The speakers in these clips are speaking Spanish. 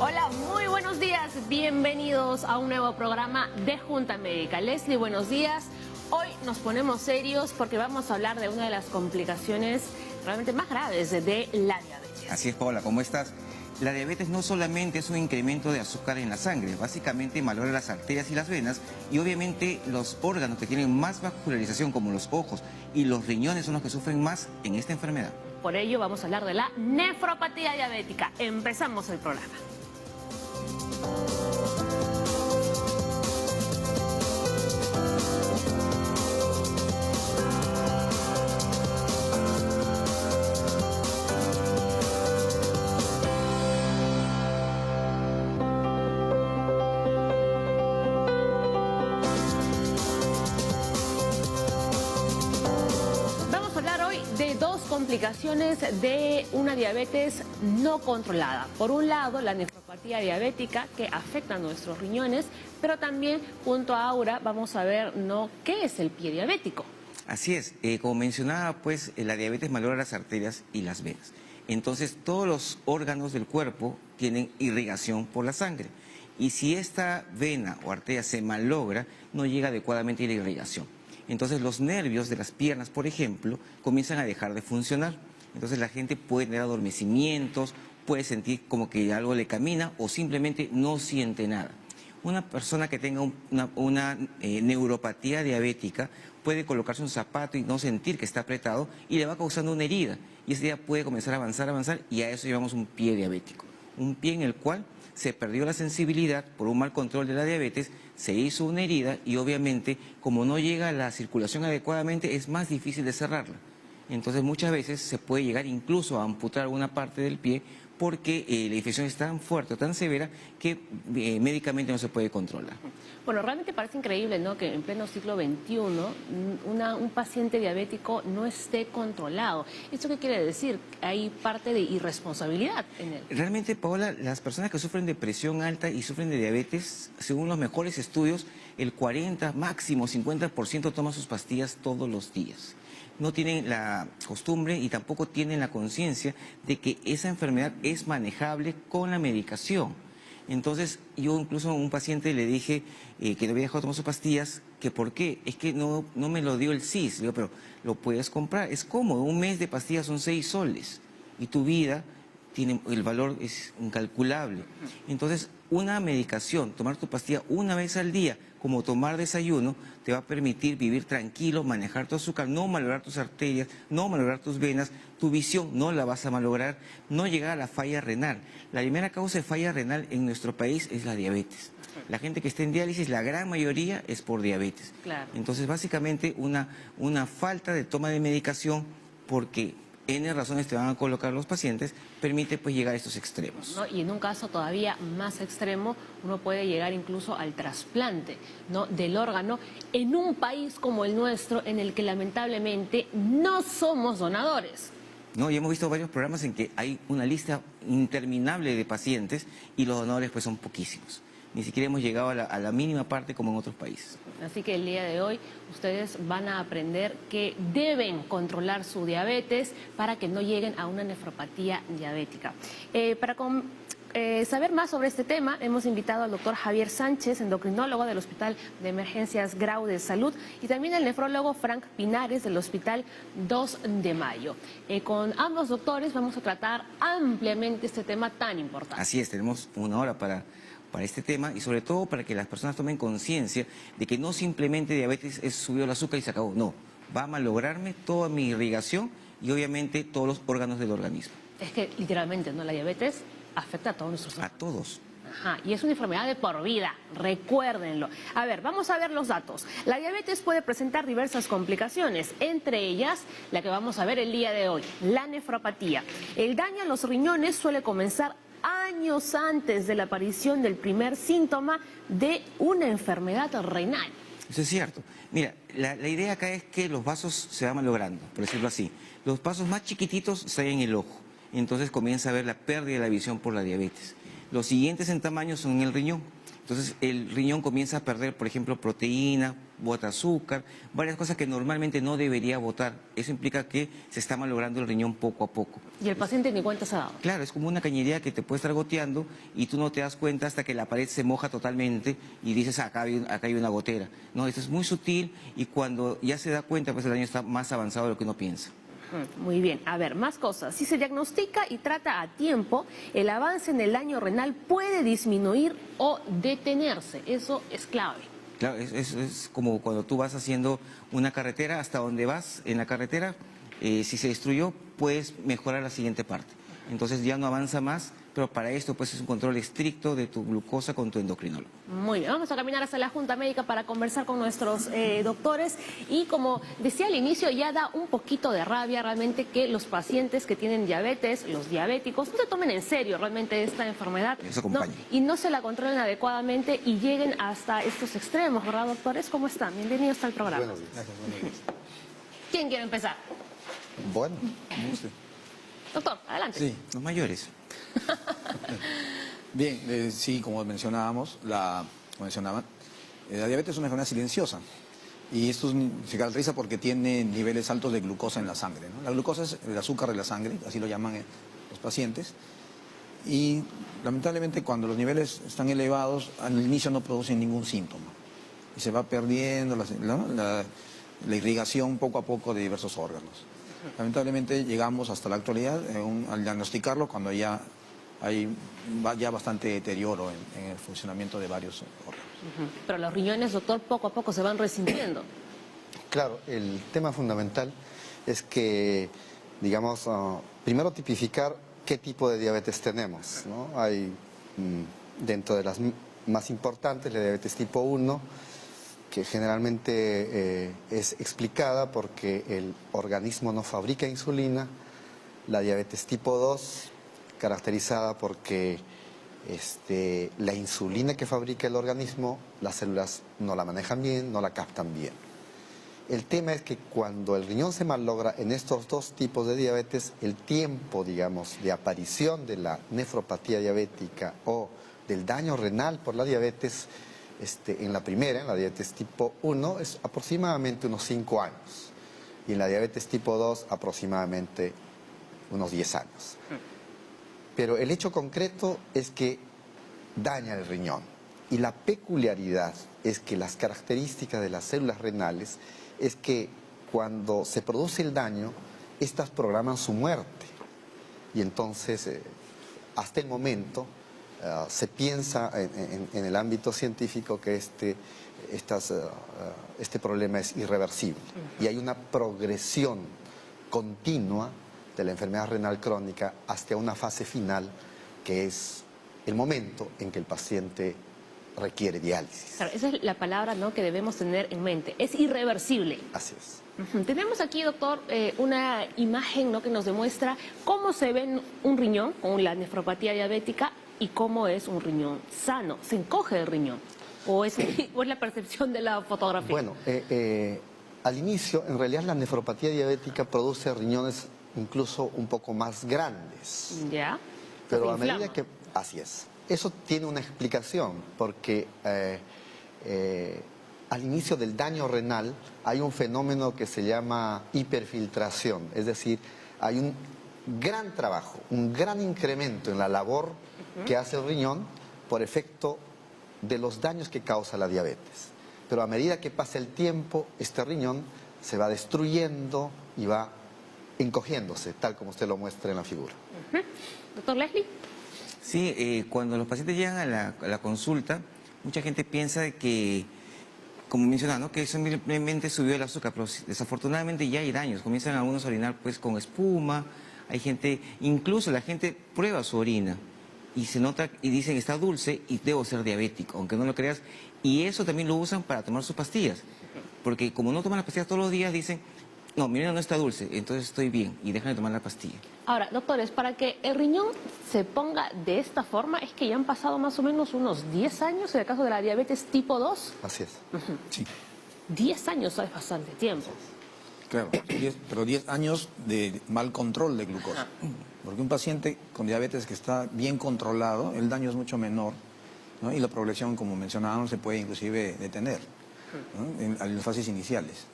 Hola, muy buenos días. Bienvenidos a un nuevo programa de Junta Médica. Leslie, buenos días. Hoy nos ponemos serios porque vamos a hablar de una de las complicaciones realmente más graves de la diabetes. Así es, Paola, ¿cómo estás? La diabetes no solamente es un incremento de azúcar en la sangre, básicamente malogra las arterias y las venas y obviamente los órganos que tienen más vascularización como los ojos y los riñones son los que sufren más en esta enfermedad. Por ello vamos a hablar de la nefropatía diabética. Empezamos el programa. De dos complicaciones de una diabetes no controlada. Por un lado, la nefropatía diabética que afecta a nuestros riñones, pero también junto a Aura vamos a ver qué es el pie diabético. Así es, como mencionaba, pues la diabetes malogra las arterias y las venas. Entonces, todos los órganos del cuerpo tienen irrigación por la sangre. Y si esta vena o arteria se malogra, no llega adecuadamente la irrigación. Entonces los nervios de las piernas, por ejemplo, comienzan a dejar de funcionar. Entonces la gente puede tener adormecimientos, puede sentir como que algo le camina o simplemente no siente nada. Una persona que tenga una neuropatía diabética puede colocarse un zapato y no sentir que está apretado y le va causando una herida. Y ese día puede comenzar a avanzar y a eso llamamos un pie diabético. Un pie en el cual se perdió la sensibilidad por un mal control de la diabetes, se hizo una herida y obviamente como no llega la circulación adecuadamente es más difícil de cerrarla. Entonces muchas veces se puede llegar incluso a amputar alguna parte del pie porque la infección es tan fuerte o tan severa que médicamente no se puede controlar. Bueno, realmente parece increíble, ¿no?, que en pleno siglo XXI un paciente diabético no esté controlado. ¿Esto qué quiere decir? Hay parte de irresponsabilidad en él. Realmente, Paola, las personas que sufren de presión alta y sufren de diabetes, según los mejores estudios, el 40, máximo 50% toma sus pastillas todos los días. No tienen la costumbre y tampoco tienen la conciencia de que esa enfermedad es manejable con la medicación. Entonces, yo incluso a un paciente le dije que no había dejado de tomar sus pastillas, que ¿por qué? Es que no me lo dio el CIS. Le digo, pero lo puedes comprar, es cómodo, un mes de pastillas son 6 soles y tu vida tiene, el valor es incalculable. Entonces, una medicación, tomar tu pastilla una vez al día, como tomar desayuno, te va a permitir vivir tranquilo, manejar tu azúcar, no malograr tus arterias, no malograr tus venas, tu visión no la vas a malograr, no llegar a la falla renal. La primera causa de falla renal en nuestro país es la diabetes. La gente que está en diálisis, la gran mayoría es por diabetes. Claro. Entonces, básicamente, una falta de toma de medicación porque N razones te van a colocar los pacientes, permite pues llegar a estos extremos. ¿No? Y en un caso todavía más extremo, uno puede llegar incluso al trasplante, ¿no?, del órgano en un país como el nuestro, en el que lamentablemente no somos donadores. No, y hemos visto varios programas en que hay una lista interminable de pacientes y los donadores pues son poquísimos. Ni siquiera hemos llegado a la mínima parte como en otros países. Así que el día de hoy ustedes van a aprender que deben controlar su diabetes para que no lleguen a una nefropatía diabética. Para saber más sobre este tema, hemos invitado al doctor Javier Sánchez, endocrinólogo del Hospital de Emergencias Grau de Salud, y también al nefrólogo Frank Pinares del Hospital 2 de Mayo. Con ambos doctores vamos a tratar ampliamente este tema tan importante. Así es, tenemos una hora para este tema y sobre todo para que las personas tomen conciencia de que no simplemente diabetes es subir el azúcar y se acabó, no, va a malograrme toda mi irrigación y obviamente todos los órganos del organismo. Es que literalmente, ¿no?, la diabetes afecta a todos nuestros órganos. A todos. Ajá, y es una enfermedad de por vida, recuérdenlo. A ver, vamos a ver los datos. La diabetes puede presentar diversas complicaciones, entre ellas la que vamos a ver el día de hoy, la nefropatía. El daño a los riñones suele comenzar años antes de la aparición del primer síntoma de una enfermedad renal. Eso es cierto. Mira, la idea acá es que los vasos se van malogrando, por decirlo así. Los vasos más chiquititos están en el ojo, entonces comienza a haber la pérdida de la visión por la diabetes. Los siguientes en tamaño son en el riñón. Entonces el riñón comienza a perder, por ejemplo, proteína, bota azúcar, varias cosas que normalmente no debería botar. Eso implica que se está malogrando el riñón poco a poco. Y el paciente ni cuenta se ha dado. Claro, es como una cañería que te puede estar goteando y tú no te das cuenta hasta que la pared se moja totalmente y dices, acá hay una gotera. No, esto es muy sutil y cuando ya se da cuenta, pues el daño está más avanzado de lo que uno piensa. Muy bien, a ver, más cosas. Si se diagnostica y trata a tiempo, el avance en el daño renal puede disminuir o detenerse. Eso es clave. Claro, es como cuando tú vas haciendo una carretera, hasta donde vas en la carretera, si se destruyó, puedes mejorar la siguiente parte. Entonces ya no avanza más, pero para esto pues es un control estricto de tu glucosa con tu endocrinólogo. Muy bien, vamos a caminar hasta la Junta Médica para conversar con nuestros doctores y como decía al inicio, ya da un poquito de rabia realmente que los pacientes que tienen diabetes, los diabéticos, no se tomen en serio realmente esta enfermedad, Eso acompaña. ¿no? Y no se la controlen adecuadamente y lleguen hasta estos extremos, ¿verdad, doctores? ¿Cómo están? Bienvenidos al programa. Buenos días. ¿Quién quiere empezar? Bueno, como usted. Doctor, adelante. Sí, Los mayores. bien, sí, como mencionábamos, la diabetes es una enfermedad silenciosa y esto se caracteriza porque tiene niveles altos de glucosa en la sangre, ¿no? La glucosa es el azúcar de la sangre, así lo llaman los pacientes, y lamentablemente cuando los niveles están elevados, al inicio no producen ningún síntoma y se va perdiendo la irrigación poco a poco de diversos órganos. Lamentablemente llegamos hasta la actualidad al diagnosticarlo cuando ya hay bastante deterioro en el funcionamiento de varios órganos. Pero los riñones, doctor, poco a poco se van resintiendo. Claro, el tema fundamental es que, digamos, primero tipificar qué tipo de diabetes tenemos, ¿no? Hay dentro de las más importantes la diabetes tipo 1, que generalmente es explicada porque el organismo no fabrica insulina, la diabetes tipo 2, caracterizada porque la insulina que fabrica el organismo, las células no la manejan bien, no la captan bien. El tema es que cuando el riñón se malogra en estos dos tipos de diabetes, el tiempo, digamos, de aparición de la nefropatía diabética o del daño renal por la diabetes, en la primera, en la diabetes tipo 1, es aproximadamente unos 5 años. Y en la diabetes tipo 2, aproximadamente unos 10 años. Pero el hecho concreto es que daña el riñón. Y la peculiaridad es que las características de las células renales es que cuando se produce el daño, estas programan su muerte. Y entonces, hasta el momento, se piensa en el ámbito científico que este problema es irreversible. Y hay una progresión continua de la enfermedad renal crónica hasta una fase final, que es el momento en que el paciente requiere diálisis. Claro, esa es la palabra, ¿no?, que debemos tener en mente. Es irreversible. Así es. Tenemos aquí, doctor, una imagen, ¿no?, que nos demuestra cómo se ve un riñón con la nefropatía diabética y cómo es un riñón sano. ¿Se encoge el riñón? ¿O es la percepción de la fotografía? Bueno, al inicio, en realidad la nefropatía diabética produce riñones incluso un poco más grandes. ¿Ya? Pero Se a medida inflama. que... Así es. Eso tiene una explicación, porque al inicio del daño renal hay un fenómeno que se llama hiperfiltración, es decir, hay un gran trabajo, un gran incremento en la labor que hace el riñón por efecto de los daños que causa la diabetes. Pero a medida que pasa el tiempo, este riñón se va destruyendo y va encogiéndose, tal como usted lo muestra en la figura. Doctor Leslie. Sí, cuando los pacientes llegan a la consulta, mucha gente piensa que, como mencionaba, ¿no?, que simplemente subió el azúcar, pero desafortunadamente ya hay daños. Comienzan algunos a orinar pues con espuma, hay gente, incluso la gente prueba su orina y se nota y dicen está dulce y debo ser diabético, aunque no lo creas. Y eso también lo usan para tomar sus pastillas, porque como no toman las pastillas todos los días, dicen, no, mi orina no está dulce, entonces estoy bien y dejan de tomar la pastilla. Ahora, doctores, para que el riñón se ponga de esta forma, es que ya han pasado más o menos unos 10 años en el caso de la diabetes tipo 2. Así es. Sí, 10 años es bastante tiempo. claro, pero 10 años de mal control de glucosa. Porque un paciente con diabetes que está bien controlado, el daño es mucho menor. ¿no? Y la progresión, como mencionábamos, se puede inclusive detener, ¿no? En las fases iniciales.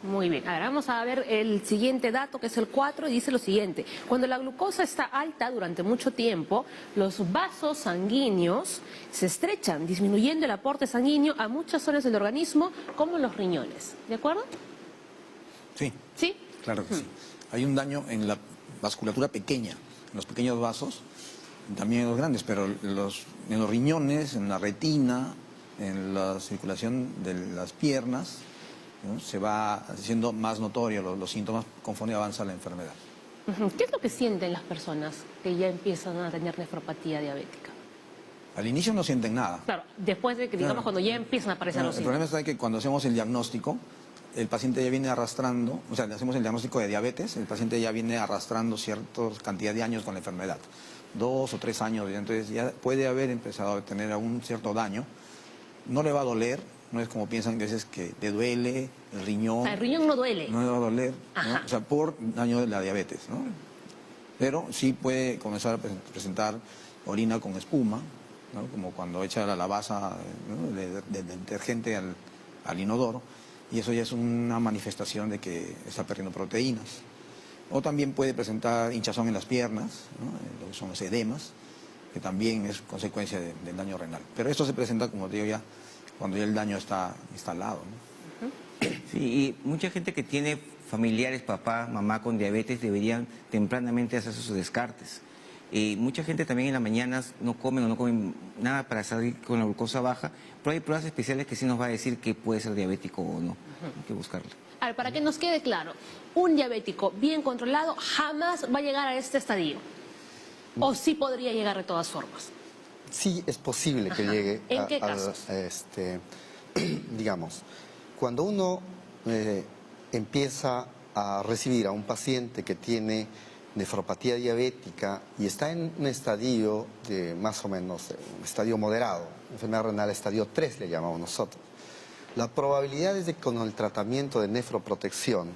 Muy bien, ahora vamos a ver el siguiente dato, que es el 4, y dice lo siguiente: cuando la glucosa está alta durante mucho tiempo, los vasos sanguíneos se estrechan, disminuyendo el aporte sanguíneo a muchas zonas del organismo, como los riñones. ¿De acuerdo? Sí, ¿Sí? claro que sí. Hay un daño en la vasculatura pequeña, en los pequeños vasos, también en los grandes, pero en los riñones, en la retina, en la circulación de las piernas, ¿no? Se va haciendo más notorio los síntomas conforme avanza la enfermedad. Ujú. ¿Qué es lo que sienten las personas que ya empiezan a tener nefropatía diabética? Al inicio no sienten nada. Claro, después de que, digamos, Claro. cuando ya empiezan a aparecer Claro, los el problema síntomas. está que cuando hacemos el diagnóstico, el paciente ya viene arrastrando, o sea, le hacemos el diagnóstico de diabetes, el paciente ya viene arrastrando cierta cantidad de años con la enfermedad, 2 o 3 años, entonces ya puede haber empezado a tener algún cierto daño, no le va a doler, no es como piensan que a veces que le duele el riñón. O sea, el riñón no duele. No le va a doler, ¿no? Ajá. O sea, por daño de la diabetes, ¿no? Pero sí puede comenzar a presentar orina con espuma, ¿no? Como cuando echa la lavaza, ¿no? del detergente al inodoro, y eso ya es una manifestación de que está perdiendo proteínas. O también puede presentar hinchazón en las piernas, ¿no? Lo que son los edemas, que también es consecuencia del daño renal. Pero esto se presenta, como te digo, ya cuando ya el daño está instalado, ¿no? Sí, y mucha gente que tiene familiares, papá, mamá con diabetes, deberían tempranamente hacer sus descartes. Mucha gente también en las mañanas no comen o no comen nada para salir con la glucosa baja, pero hay pruebas especiales que sí nos va a decir que puede ser diabético o no. Hay que buscarlo. A ver, para que nos quede claro, un diabético bien controlado jamás va a llegar a este estadio. O sí podría llegar de todas formas. Sí, es posible que llegue ¿En qué casos? digamos, cuando uno empieza a recibir a un paciente que tiene nefropatía diabética y está en un estadio de más o menos, un estadio moderado, enfermedad renal estadio 3 le llamamos nosotros, la probabilidad es de que con el tratamiento de nefroprotección,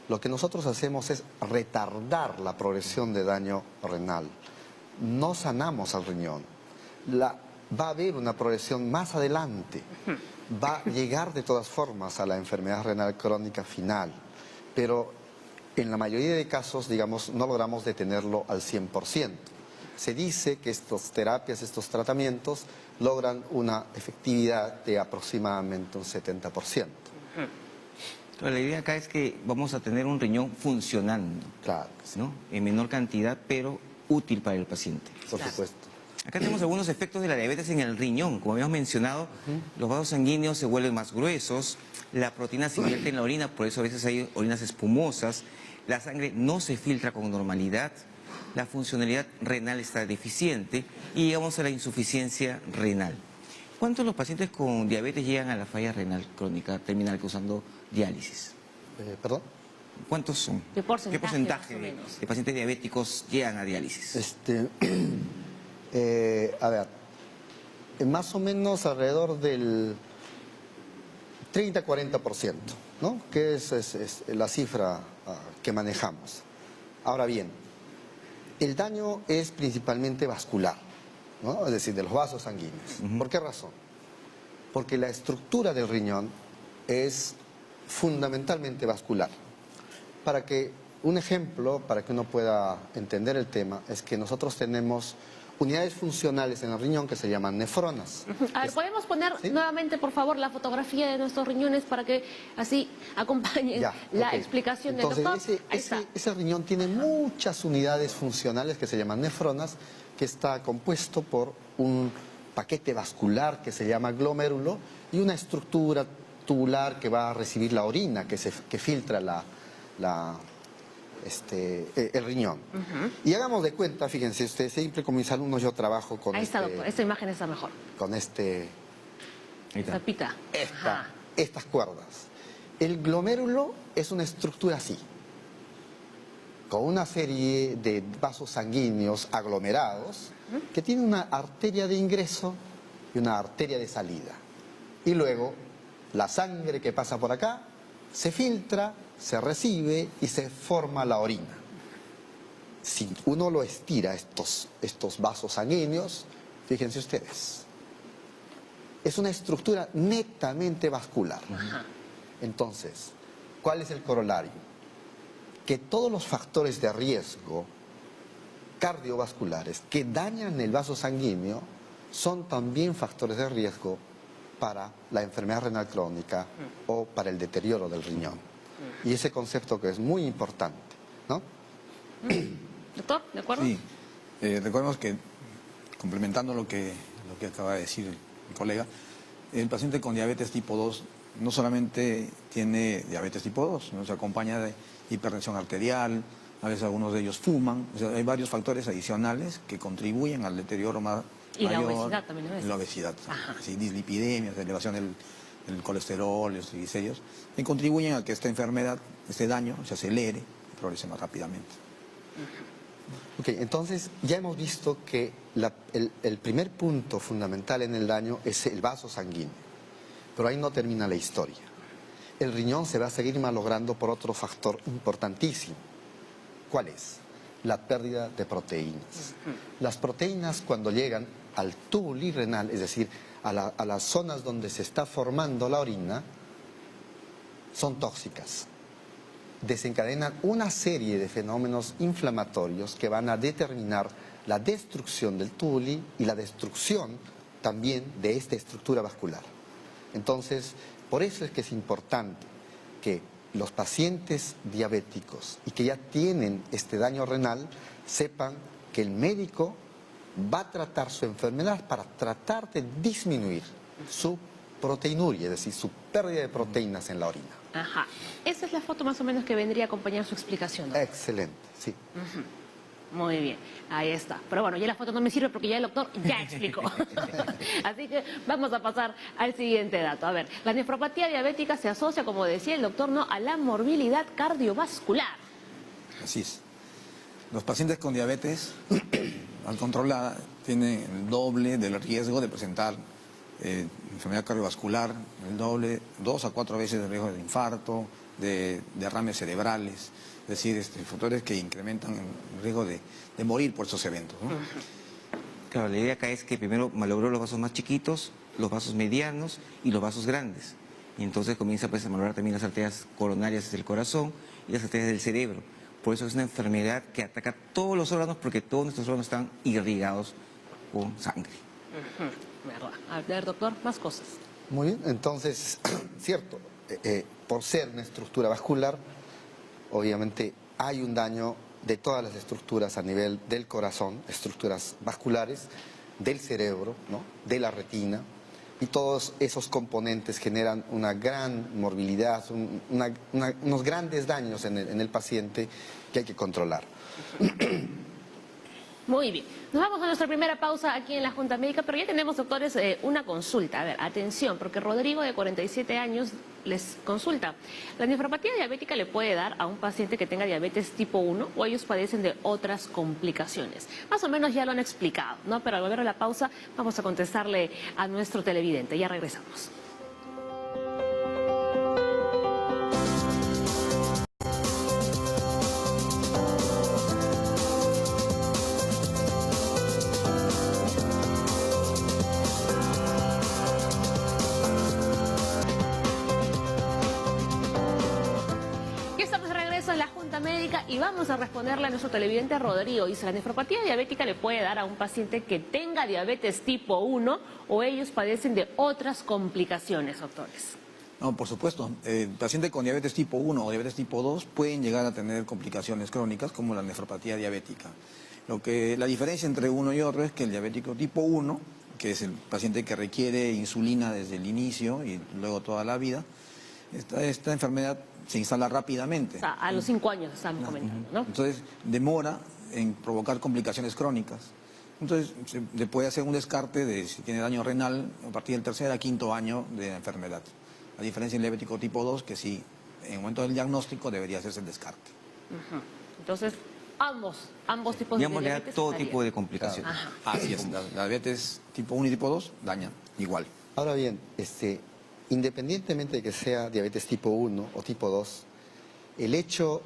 lo que nosotros hacemos es retardar la progresión de daño renal. No sanamos al riñón. Va a haber una progresión más adelante. Va a llegar de todas formas a la enfermedad renal crónica final. Pero en la mayoría de casos, digamos, no logramos detenerlo al 100%. Se dice que estas terapias, estos tratamientos, logran una efectividad de aproximadamente un 70%. Entonces, la idea acá es que vamos a tener un riñón funcionando, Claro, que sí, ¿no? En menor cantidad, pero útil para el paciente. por supuesto. Acá tenemos algunos efectos de la diabetes en el riñón. Como habíamos mencionado, los vasos sanguíneos se vuelven más gruesos, la proteína se invierte en la orina, por eso a veces hay orinas espumosas, la sangre no se filtra con normalidad, la funcionalidad renal está deficiente y llegamos a la insuficiencia renal. ¿Cuántos de los pacientes con diabetes llegan a la falla renal crónica terminal causando diálisis? ¿Perdón? ¿Cuántos son? ¿Qué porcentaje, más o de menos? pacientes diabéticos llegan a diálisis? A ver, más o menos alrededor del 30-40%, ¿no? Que es la cifra que manejamos. Ahora bien, el daño es principalmente vascular, ¿no? Es decir, de los vasos sanguíneos. ¿Por qué razón? Porque la estructura del riñón es fundamentalmente vascular. Para que, un ejemplo, para que uno pueda entender el tema, es que nosotros tenemos unidades funcionales en el riñón que se llaman nefronas. A ver, ¿podemos poner ¿Sí? nuevamente, por favor, la fotografía de nuestros riñones para que así acompañen Ya, la ok. explicación del Entonces, doctor? Ahí está. ese riñón tiene muchas unidades funcionales que se llaman nefronas, que está compuesto por un paquete vascular que se llama glomérulo y una estructura tubular que va a recibir la orina que filtra el riñón. Y hagamos de cuenta, fíjense ustedes, siempre con mis alumnos yo trabajo con Ahí está, doctor. Esta imagen está mejor. con Ahí está. Zapita. Ajá. estas cuerdas. El glomérulo es una estructura así, con una serie de vasos sanguíneos aglomerados que tiene una arteria de ingreso y una arteria de salida. Y luego la sangre que pasa por acá se filtra, se recibe y se forma la orina. Si uno lo estira, estos vasos sanguíneos, fíjense ustedes, es una estructura netamente vascular. Entonces, ¿cuál es el corolario? Que todos los factores de riesgo cardiovasculares que dañan el vaso sanguíneo son también factores de riesgo para la enfermedad renal crónica o para el deterioro del riñón. Y ese concepto que es muy importante, ¿no? Doctor, ¿de acuerdo? Sí, recordemos que, complementando lo que acaba de decir el colega, el paciente con diabetes tipo 2 no solamente tiene diabetes tipo 2, sino se acompaña de hipertensión arterial, a veces algunos de ellos fuman, o sea, hay varios factores adicionales que contribuyen al deterioro mayor. Y la obesidad también, ¿no? La obesidad, Ajá. sí, dislipidemias, elevación del colesterol, los triglicéridos, y contribuyen a que esta enfermedad, este daño, se acelere y progrese más rápidamente. Ok, entonces ya hemos visto que el primer punto fundamental en el daño es el vaso sanguíneo, pero ahí no termina la historia. El riñón se va a seguir malogrando por otro factor importantísimo. ¿Cuál es? La pérdida de proteínas. Las proteínas, cuando llegan al tubo renal, es decir, a las zonas donde se está formando la orina, son tóxicas. Desencadenan una serie de fenómenos inflamatorios que van a determinar la destrucción del tubuli y la destrucción también de esta estructura vascular. Entonces, por eso es que es importante que los pacientes diabéticos y que ya tienen este daño renal sepan que el médico va a tratar su enfermedad para tratar de disminuir su proteinuria, es decir, su pérdida de proteínas en la orina. Ajá. Esa es la foto más o menos que vendría a acompañar su explicación, ¿no? Excelente, sí. Muy bien, ahí está. Pero bueno, ya la foto no me sirve porque ya el doctor ya explicó. Así que vamos a pasar al siguiente dato. A ver, la nefropatía diabética se asocia, como decía el doctor, ¿no?, a la morbilidad cardiovascular. Así es. Los pacientes con diabetes, al controlada, tienen el doble del riesgo de presentar enfermedad cardiovascular, el doble, 2 a 4 veces el riesgo de infarto, de derrames cerebrales, es decir, factores que incrementan el riesgo de morir por esos eventos, ¿no? Claro, la idea acá es que primero malogró los vasos más chiquitos, los vasos medianos y los vasos grandes. Y entonces comienza pues, a malograr también las arterias coronarias del corazón y las arterias del cerebro. Por eso es una enfermedad que ataca todos los órganos porque todos nuestros órganos están irrigados con sangre. ¿Verdad? A ver, doctor, más cosas. Muy bien, entonces, cierto, por ser una estructura vascular, obviamente hay un daño de todas las estructuras a nivel del corazón, estructuras vasculares, del cerebro, ¿no?, de la retina, y todos esos componentes generan una gran morbilidad, unos grandes daños en el paciente que hay que controlar. Muy bien. Nos vamos a nuestra primera pausa aquí en la Junta Médica, pero ya tenemos, doctores, una consulta. A ver, atención, porque Rodrigo, de 47 años, les consulta. ¿La nefropatía diabética le puede dar a un paciente que tenga diabetes tipo 1 o ellos padecen de otras complicaciones? Más o menos ya lo han explicado, ¿no? Pero al volver a la pausa vamos a contestarle a nuestro televidente. Ya regresamos. Y vamos a responderle a nuestro televidente Rodrigo. Dice, ¿la nefropatía diabética le puede dar a un paciente que tenga diabetes tipo 1 o ellos padecen de otras complicaciones, doctores? No, por supuesto. El paciente con diabetes tipo 1 o diabetes tipo 2 pueden llegar a tener complicaciones crónicas como la nefropatía diabética. La diferencia entre uno y otro es que el diabético tipo 1, que es el paciente que requiere insulina desde el inicio y luego toda la vida, esta enfermedad se instala rápidamente. O sea, a los 5 años estamos comentando, ¿no? Entonces, demora en provocar complicaciones crónicas. Entonces, se puede hacer un descarte de si tiene daño renal a partir del 3er a 5.º año de la enfermedad. A diferencia del diabético tipo 2, que sí, en el momento del diagnóstico debería hacerse el descarte. Entonces, ambos tipos de Digamos, le da diabetes todo estaría. tipo de complicaciones. Ajá. Así es, la diabetes tipo 1 y tipo 2 dañan igual. Ahora bien, independientemente de que sea diabetes tipo 1 o tipo 2, el hecho,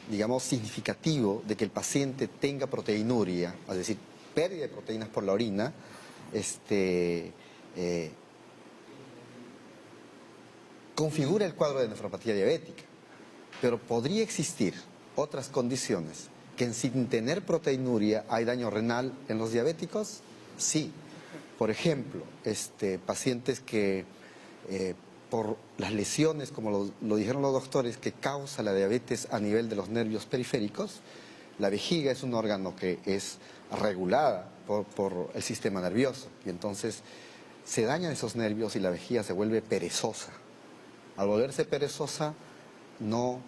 digamos, significativo de que el paciente tenga proteinuria, es decir, pérdida de proteínas por la orina, configura el cuadro de nefropatía diabética, pero podría existir otras condiciones que sin tener proteinuria hay daño renal en los diabéticos. Sí, por ejemplo, pacientes que por las lesiones, como lo dijeron los doctores, que causa la diabetes a nivel de los nervios periféricos. La vejiga es un órgano que es regulada por el sistema nervioso y entonces se dañan esos nervios y la vejiga se vuelve perezosa. Al volverse perezosa no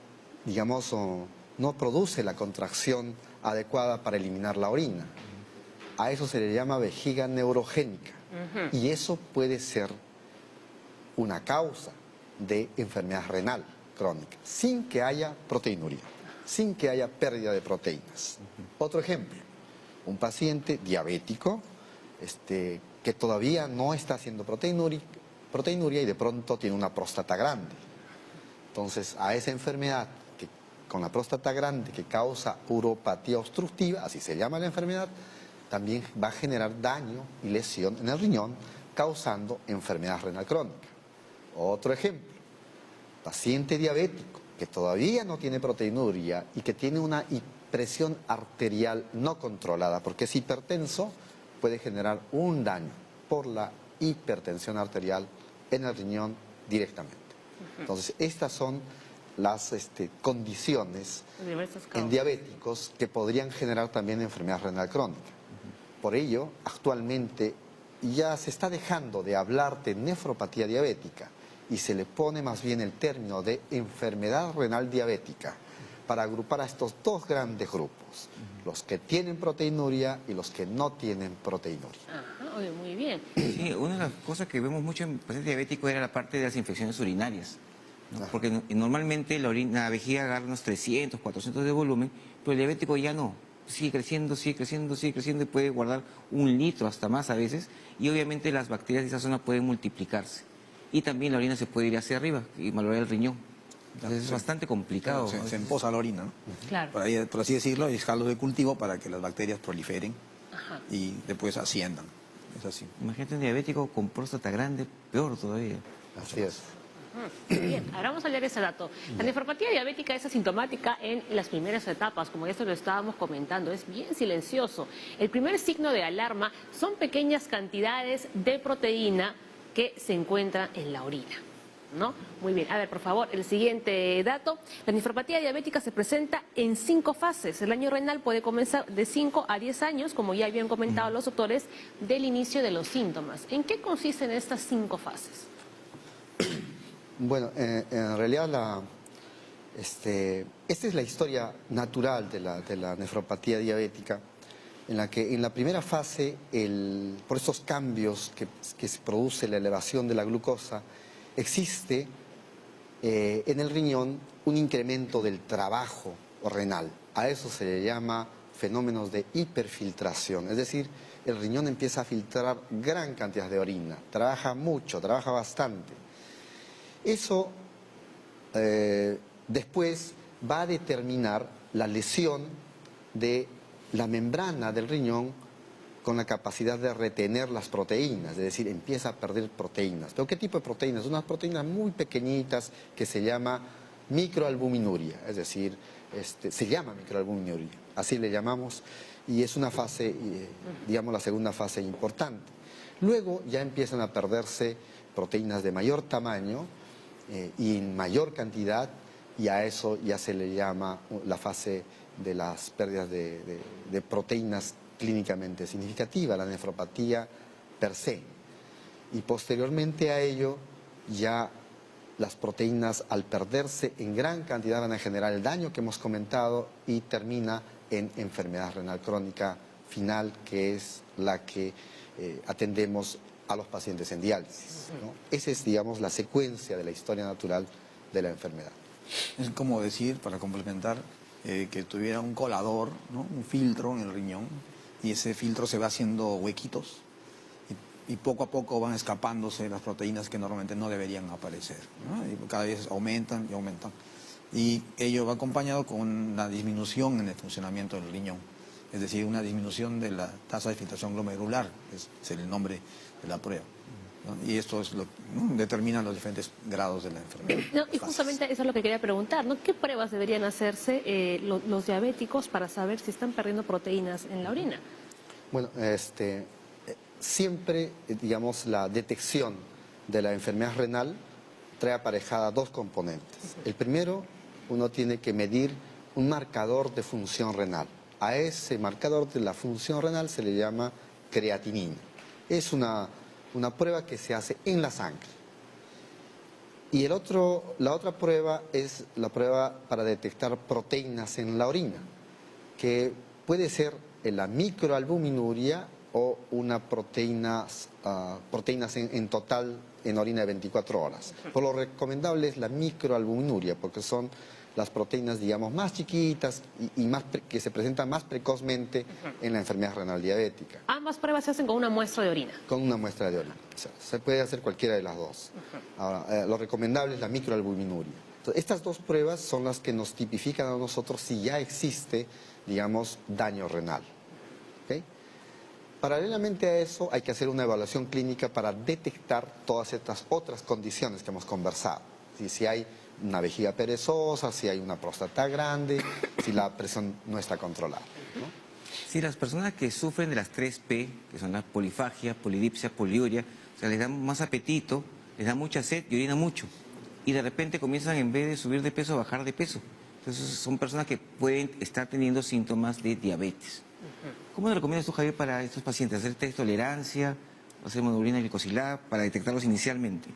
produce la contracción adecuada para eliminar la orina. A eso se le llama vejiga neurogénica y eso puede ser una causa de enfermedad renal crónica, sin que haya proteinuria, sin que haya pérdida de proteínas. Otro ejemplo, un paciente diabético que todavía no está haciendo proteinuria y de pronto tiene una próstata grande. Entonces, a esa enfermedad con la próstata grande que causa uropatía obstructiva, así se llama la enfermedad, también va a generar daño y lesión en el riñón, causando enfermedad renal crónica. Otro ejemplo, paciente diabético que todavía no tiene proteinuria y que tiene una presión arterial no controlada, porque es hipertenso, puede generar un daño por la hipertensión arterial en el riñón directamente. Entonces, estas son las condiciones en diabéticos que podrían generar también enfermedad renal crónica. Por ello, actualmente ya se está dejando de hablar de nefropatía diabética y se le pone más bien el término de enfermedad renal diabética para agrupar a estos dos grandes grupos, los que tienen proteinuria y los que no tienen proteinuria. Ajá, oye, muy bien. Sí, una de las cosas que vemos mucho en pacientes diabéticos era la parte de las infecciones urinarias, ¿no? Porque normalmente la vejiga agarra unos 300, 400 de volumen, pero el diabético ya no. Sigue creciendo, sigue creciendo, sigue creciendo y puede guardar 1 litro hasta más a veces. Y obviamente las bacterias de esa zona pueden multiplicarse. Y también la orina se puede ir hacia arriba y malograr el riñón. Entonces es bastante complicado. Se empoza la orina, ¿no? Claro. Por así decirlo, es caldo de cultivo para que las bacterias proliferen y después asciendan. Es así. Imagínate un diabético con próstata grande, peor todavía. Así es. Bien, ahora vamos a leer ese dato. La nefropatía diabética es asintomática en las primeras etapas, como esto lo estábamos comentando, es bien silencioso. El primer signo de alarma son pequeñas cantidades de proteína que se encuentran en la orina, ¿no? Muy bien, a ver, por favor, el siguiente dato. La nefropatía diabética se presenta en 5 fases. El daño renal puede comenzar de 5 a 10 años, como ya habían comentado los doctores, del inicio de los síntomas. ¿En qué consisten estas 5 fases? Bueno, en realidad esta es la historia natural de la nefropatía diabética, en la que en la primera fase, por esos cambios que se produce la elevación de la glucosa, existe en el riñón un incremento del trabajo renal. A eso se le llama fenómenos de hiperfiltración, es decir, el riñón empieza a filtrar gran cantidad de orina, trabaja mucho, trabaja bastante. Eso después va a determinar la lesión de la membrana del riñón con la capacidad de retener las proteínas, es decir, empieza a perder proteínas. ¿Pero qué tipo de proteínas? Unas proteínas muy pequeñitas que se llama microalbuminuria, es decir, se llama microalbuminuria, así le llamamos, y es una fase, digamos, la segunda fase importante. Luego ya empiezan a perderse proteínas de mayor tamaño, y en mayor cantidad, y a eso ya se le llama la fase de las pérdidas de proteínas clínicamente significativas, la nefropatía per se. Y posteriormente a ello, ya las proteínas al perderse en gran cantidad van a generar el daño que hemos comentado y termina en enfermedad renal crónica final, que es la que atendemos a los pacientes en diálisis, ¿no? Esa es, digamos, la secuencia de la historia natural de la enfermedad. Es como decir, para complementar, que tuviera un colador, ¿no? Un filtro en el riñón, y ese filtro se va haciendo huequitos y poco a poco van escapándose las proteínas que normalmente no deberían aparecer, ¿no? Y cada vez aumentan y aumentan. Y ello va acompañado con una disminución en el funcionamiento del riñón, es decir, una disminución de la tasa de filtración glomerular, que es el nombre de la prueba. ¿no? Y esto es lo ¿no? determina los diferentes grados de la enfermedad. No, y justamente eso es lo que quería preguntar, ¿no? ¿Qué pruebas deberían hacerse los diabéticos para saber si están perdiendo proteínas en la orina? Bueno, siempre, digamos, la detección de la enfermedad renal trae aparejada dos componentes. El primero, uno tiene que medir un marcador de función renal. A ese marcador de la función renal se le llama creatinina. Es una prueba que se hace en la sangre. Y la otra prueba es la prueba para detectar proteínas en la orina, que puede ser la microalbuminuria o una proteínas en total en orina de 24 horas. Por lo recomendable es la microalbuminuria, porque son las proteínas, digamos, más chiquitas y que se presentan más precozmente en la enfermedad renal diabética. Ambas pruebas se hacen con una muestra de orina. Con una muestra de orina. O sea, se puede hacer cualquiera de las dos. Ahora, lo recomendable es la microalbuminuria. Entonces, estas dos pruebas son las que nos tipifican a nosotros si ya existe, digamos, daño renal. ¿Okay? Paralelamente a eso, hay que hacer una evaluación clínica para detectar todas estas otras condiciones que hemos conversado. Si hay una vejiga perezosa, si hay una próstata grande, si la presión no está controlada, ¿no? Si las personas que sufren de las 3P, que son la polifagia, polidipsia, poliuria, o sea, les da más apetito, les da mucha sed y orinan mucho. Y de repente comienzan, en vez de subir de peso, a bajar de peso. Entonces son personas que pueden estar teniendo síntomas de diabetes. ¿Cómo le recomiendas tú, Javier, para estos pacientes? ¿Hacer test de tolerancia, hacer hemoglobina glicosilada para detectarlos inicialmente?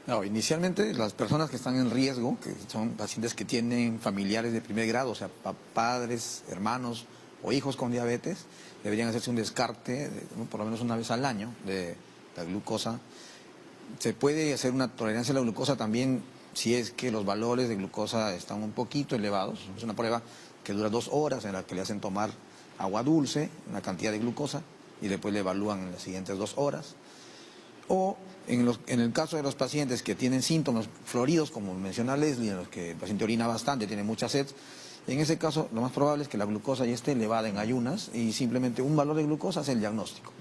No, inicialmente las personas que están en riesgo, que son pacientes que tienen familiares de primer grado, o sea, padres, hermanos o hijos con diabetes, deberían hacerse un descarte, por lo menos una vez al año, de la glucosa. Se puede hacer una tolerancia a la glucosa también si es que los valores de glucosa están un poquito elevados. Es una prueba que dura 2 horas en la que le hacen tomar agua dulce, una cantidad de glucosa, y después le evalúan en las siguientes 2 horas. O en el caso de los pacientes que tienen síntomas floridos, como menciona Leslie, en los que el paciente orina bastante, tiene mucha sed, en ese caso lo más probable es que la glucosa ya esté elevada en ayunas y simplemente un valor de glucosa hace el diagnóstico.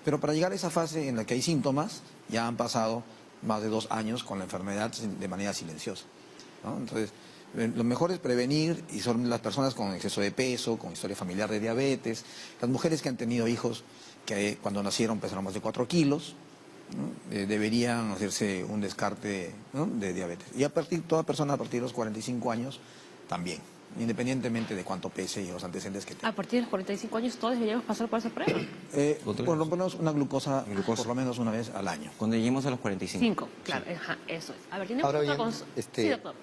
Pero para llegar a esa fase en la que hay síntomas, ya han pasado más de 2 años con la enfermedad de manera silenciosa, ¿no? Entonces, lo mejor es prevenir, y son las personas con exceso de peso, con historia familiar de diabetes, las mujeres que han tenido hijos que cuando nacieron pesaron más de 4 kilos, ¿no? Deberían hacerse un descarte, ¿no? de diabetes. Y toda persona a partir de los 45 años también, independientemente de cuánto pese y los antecedentes que tenga. A partir de los 45 años todos deberíamos pasar por esa prueba. Por lo menos una glucosa por lo menos una vez al año. Cuando lleguemos a los 45. 5, claro, ajá, eso es. A ver, tenemos Ahora otra bien, Sí, doctor.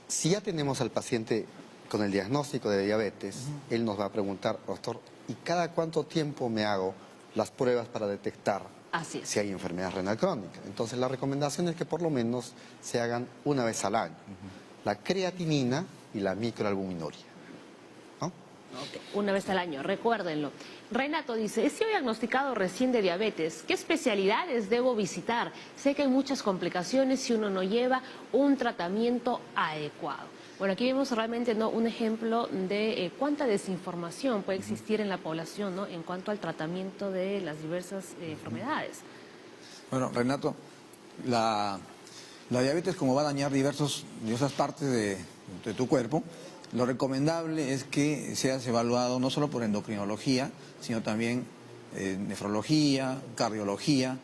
si ya tenemos al paciente con el diagnóstico de diabetes, él nos va a preguntar, doctor, ¿y cada cuánto tiempo me hago las pruebas para detectar Así es. si hay enfermedad renal crónica? Entonces la recomendación es que por lo menos se hagan una vez al año. La creatinina y la microalbuminuria, ¿no? Ok, una vez al año, recuérdenlo. Renato dice, he sido diagnosticado recién de diabetes. ¿Qué especialidades debo visitar? Sé que hay muchas complicaciones si uno no lleva un tratamiento adecuado. Bueno, aquí vemos realmente, ¿no?, un ejemplo de cuánta desinformación puede existir en la población, ¿no?, en cuanto al tratamiento de las diversas enfermedades. Bueno, Renato, la diabetes, como va a dañar diversas partes de tu cuerpo, lo recomendable es que seas evaluado no solo por endocrinología, sino también nefrología, cardiología,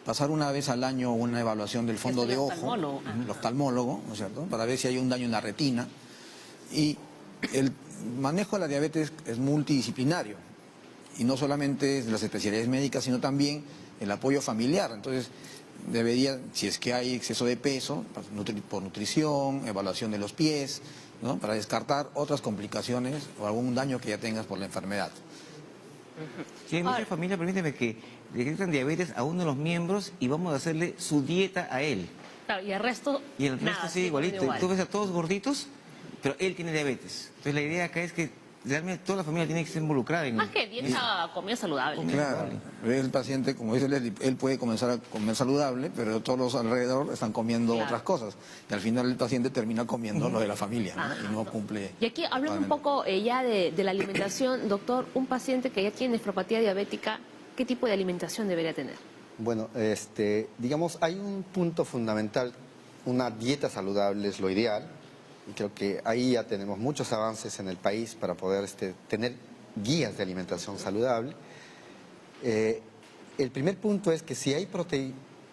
pasar una vez al año una evaluación del fondo de ojo, el oftalmólogo, ¿no es cierto?, para ver si hay un daño en la retina. Y el manejo de la diabetes es multidisciplinario, y no solamente es de las especialidades médicas, sino también el apoyo familiar. Entonces, debería, si es que hay exceso de peso, por nutrición, evaluación de los pies, ¿no?, para descartar otras complicaciones o algún daño que ya tengas por la enfermedad. Si hay mucha familia, permíteme que le detectan diabetes a uno de los miembros y vamos a hacerle su dieta a él. Claro, y el resto, Y el resto nada, sigue igualito. igual. Tú ves a todos gorditos, pero él tiene diabetes. Entonces la idea acá es que realmente toda la familia tiene que estar involucrada en... Más que dieta, comida saludable. Claro, el paciente, como dice Leslie, él puede comenzar a comer saludable, pero todos los alrededor están comiendo Claro. otras cosas. Y al final el paciente termina comiendo lo de la familia, ¿no? Y no cumple. Y aquí, hablando un totalmente. poco ya de la alimentación, doctor, un paciente que ya tiene nefropatía diabética, ¿qué tipo de alimentación debería tener? Bueno, digamos, hay un punto fundamental, una dieta saludable es lo ideal, y creo que ahí ya tenemos muchos avances en el país para poder tener guías de alimentación saludable. El primer punto es que si hay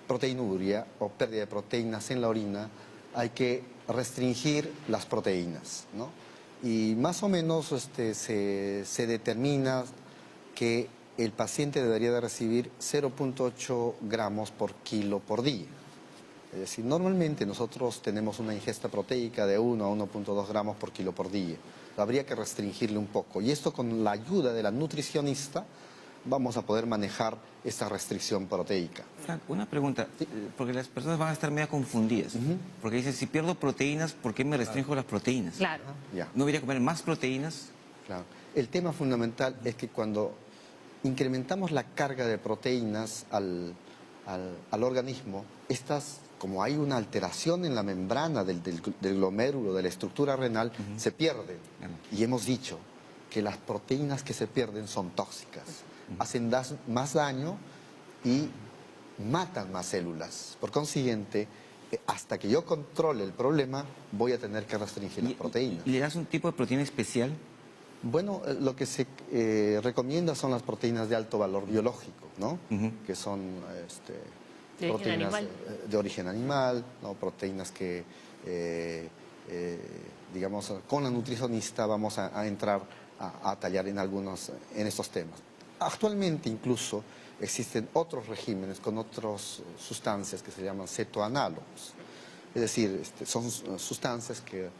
proteinuria o pérdida de proteínas en la orina, hay que restringir las proteínas, ¿no? Y más o menos se determina que el paciente debería de recibir 0,8 gramos por kilo por día. Es decir, normalmente nosotros tenemos una ingesta proteica de 1 a 1,2 gramos por kilo por día. Habría que restringirle un poco. Y esto con la ayuda de la nutricionista vamos a poder manejar esta restricción proteica. Frank, una pregunta, porque las personas van a estar medio confundidas. Porque dicen, si pierdo proteínas, ¿por qué me restringo las proteínas? Claro. Ya. ¿No debería comer más proteínas? Claro. El tema fundamental es que cuando incrementamos la carga de proteínas al organismo, como hay una alteración en la membrana del glomérulo, de la estructura renal, se pierden. Y hemos dicho que las proteínas que se pierden son tóxicas, hacen más daño y matan más células. Por consiguiente, hasta que yo controle el problema, voy a tener que restringir las proteínas. ¿Y le das un tipo de proteína especial? Bueno, lo que se recomienda son las proteínas de alto valor biológico, ¿no? Que son ¿De origen proteínas animal? De origen animal, ¿no? Proteínas que, digamos, con la nutricionista vamos a entrar a tallar en estos temas. Actualmente incluso existen otros regímenes con otras sustancias que se llaman cetoanálogos. Es decir, son sustancias que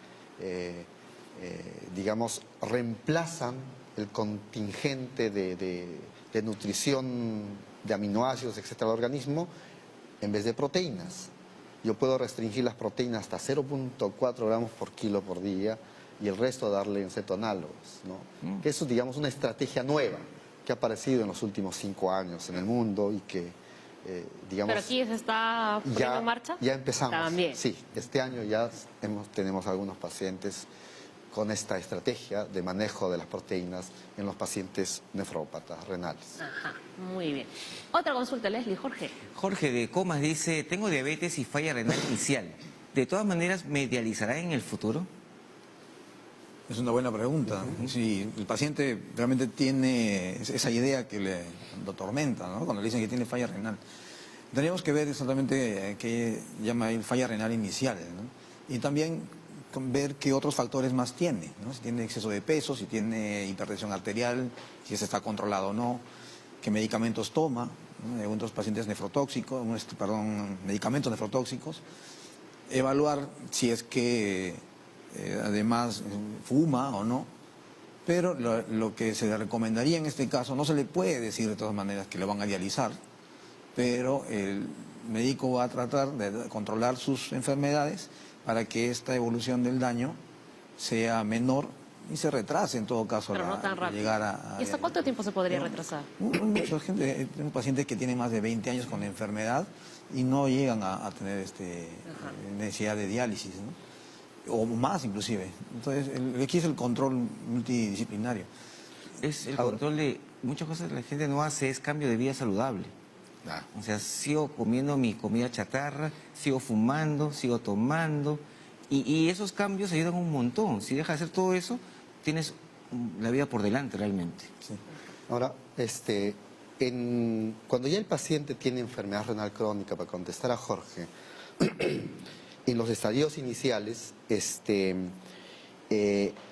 digamos, reemplazan el contingente de nutrición de aminoácidos, etcétera, del organismo, en vez de proteínas. Yo puedo restringir las proteínas hasta 0,4 gramos por kilo por día y el resto darle en cetoanálogos, ¿no? Que eso, digamos, una estrategia nueva que ha aparecido en los últimos 5 años en el mundo y que, digamos... ¿Pero aquí se está poniendo en marcha? Ya empezamos. También. Sí, este año ya tenemos algunos pacientes con esta estrategia de manejo de las proteínas en los pacientes nefrópatas renales. Ajá, muy bien. Otra consulta, Leslie, Jorge. Jorge de Comas dice, tengo diabetes y falla renal inicial. ¿De todas maneras me dializará en el futuro? Es una buena pregunta. Si el paciente realmente tiene esa idea que lo atormenta, ¿no? Cuando le dicen que tiene falla renal. Tendríamos que ver exactamente qué llama el falla renal inicial, ¿no? Y también ver qué otros factores más tiene, ¿no? Si tiene exceso de peso, si tiene hipertensión arterial, si ese está controlado o no, qué medicamentos toma, ¿no? Algunos pacientes nefrotóxicos, medicamentos nefrotóxicos. Evaluar si es que además fuma o no, pero lo que se le recomendaría en este caso, no se le puede decir de todas maneras que le van a dializar, pero el médico va a tratar de controlar sus enfermedades para que esta evolución del daño sea menor y se retrase en todo caso. Pero no tan rápido. llegar a ¿Y hasta cuánto tiempo se podría retrasar? Mucha gente, tengo pacientes que tienen más de 20 años con la enfermedad y no llegan a tener necesidad de diálisis, ¿no? O más inclusive. Entonces, aquí es el control multidisciplinario. Es el control de muchas cosas que la gente no hace, es cambio de vida saludable. Claro. O sea, sigo comiendo mi comida chatarra, sigo fumando, sigo tomando, y esos cambios ayudan un montón. Si dejas de hacer todo eso, tienes la vida por delante realmente. Sí. Ahora, cuando ya el paciente tiene enfermedad renal crónica, para contestar a Jorge, en los estadios iniciales,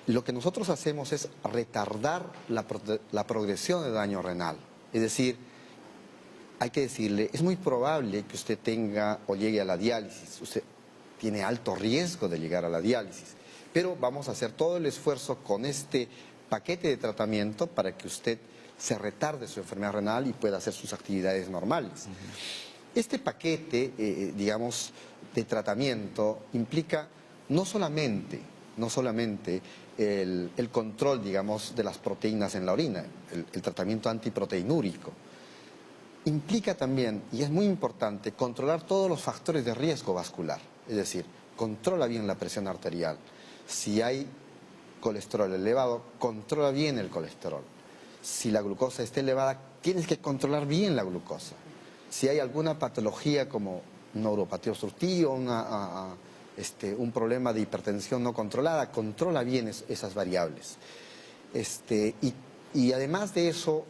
lo que nosotros hacemos es retardar la progresión de daño renal. Es decir, hay que decirle, es muy probable que usted tenga o llegue a la diálisis. Usted tiene alto riesgo de llegar a la diálisis. Pero vamos a hacer todo el esfuerzo con este paquete de tratamiento para que usted se retarde su enfermedad renal y pueda hacer sus actividades normales. Este paquete, digamos, de tratamiento implica no solamente el control, digamos, de las proteínas en la orina, el tratamiento antiproteinúrico. Implica también, y es muy importante, controlar todos los factores de riesgo vascular. Es decir, controla bien la presión arterial. Si hay colesterol elevado, controla bien el colesterol. Si la glucosa está elevada, tienes que controlar bien la glucosa. si hay alguna patología como neuropatía obstructiva, un problema de hipertensión no controlada, controla bien esas variables. Y además de eso,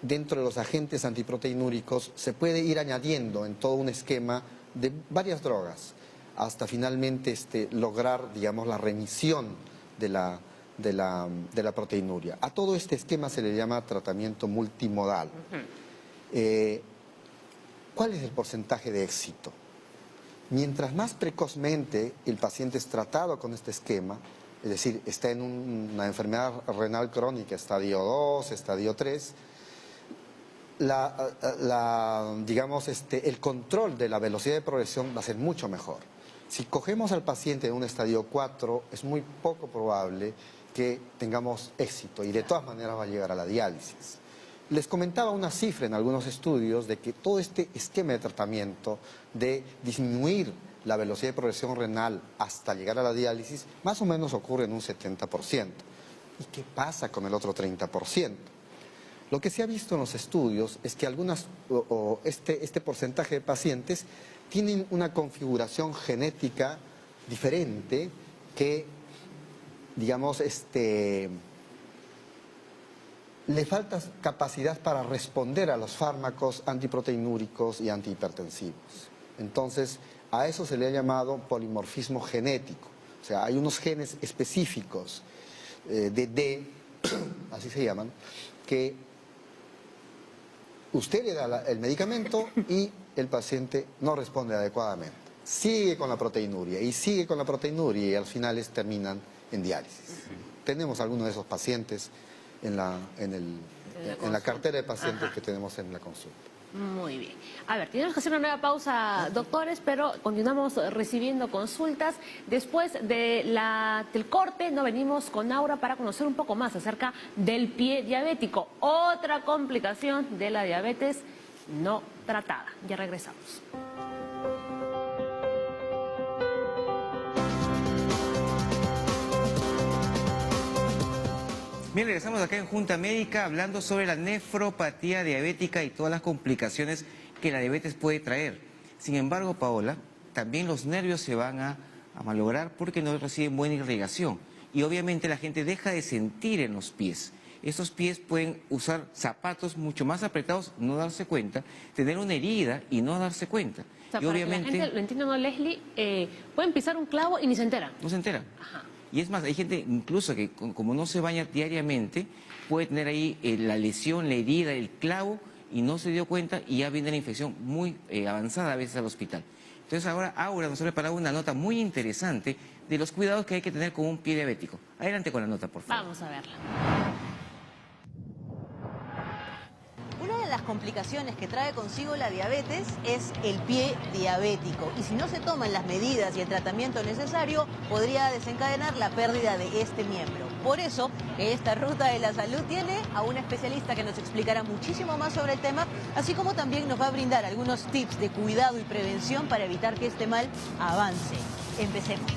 dentro de los agentes antiproteinúricos se puede ir añadiendo en todo un esquema de varias drogas hasta finalmente lograr, digamos, la remisión de la proteinuria. A todo este esquema se le llama tratamiento multimodal. ¿Cuál es el porcentaje de éxito? Mientras más precozmente el paciente es tratado con este esquema, es decir, está en una enfermedad renal crónica, estadio 2, estadio 3, digamos, el control de la velocidad de progresión va a ser mucho mejor. Si cogemos al paciente en un estadio 4, es muy poco probable que tengamos éxito y de todas maneras va a llegar a la diálisis. Les comentaba una cifra en algunos estudios de que todo este esquema de tratamiento de disminuir la velocidad de progresión renal hasta llegar a la diálisis, más o menos ocurre en un 70%. ¿Y qué pasa con el otro 30%? Lo que se ha visto en los estudios es que este porcentaje de pacientes tienen una configuración genética diferente que, digamos, le falta capacidad para responder a los fármacos antiproteinúricos y antihipertensivos. Entonces, a eso se le ha llamado polimorfismo genético. O sea, hay unos genes específicos de D, así se llaman, que usted le da el medicamento y el paciente no responde adecuadamente. Sigue con la proteinuria y sigue con la proteinuria y al final terminan en diálisis. Tenemos algunos de esos pacientes en la cartera de pacientes que tenemos en la consulta. Muy bien. A ver, tenemos que hacer una nueva pausa, doctores, pero continuamos recibiendo consultas. Después del corte, nos venimos con Aura para conocer un poco más acerca del pie diabético, otra complicación de la diabetes no tratada. Ya regresamos. Bien, regresamos acá en Junta Médica hablando sobre la nefropatía diabética y todas las complicaciones que la diabetes puede traer. Sin embargo, Paola, también los nervios se van a malograr porque no reciben buena irrigación. Y obviamente la gente deja de sentir en los pies. Estos pies pueden usar zapatos mucho más apretados, no darse cuenta, tener una herida y no darse cuenta. O sea, y para obviamente, que la gente lo entienda, ¿no, Leslie? Pueden pisar un clavo y ni se enteran. No se enteran. Ajá. Y es más, hay gente incluso que como no se baña diariamente, puede tener ahí la lesión, la herida, el clavo, y no se dio cuenta y ya viene la infección muy avanzada a veces al hospital. Entonces ahora Aura nos ha preparado una nota muy interesante de los cuidados que hay que tener con un pie diabético. Adelante con la nota, por favor. Vamos a verla. Una de las complicaciones que trae consigo la diabetes es el pie diabético y si no se toman las medidas y el tratamiento necesario podría desencadenar la pérdida de este miembro. Por eso esta Ruta de la Salud tiene a un especialista que nos explicará muchísimo más sobre el tema, así como también nos va a brindar algunos tips de cuidado y prevención para evitar que este mal avance. Empecemos.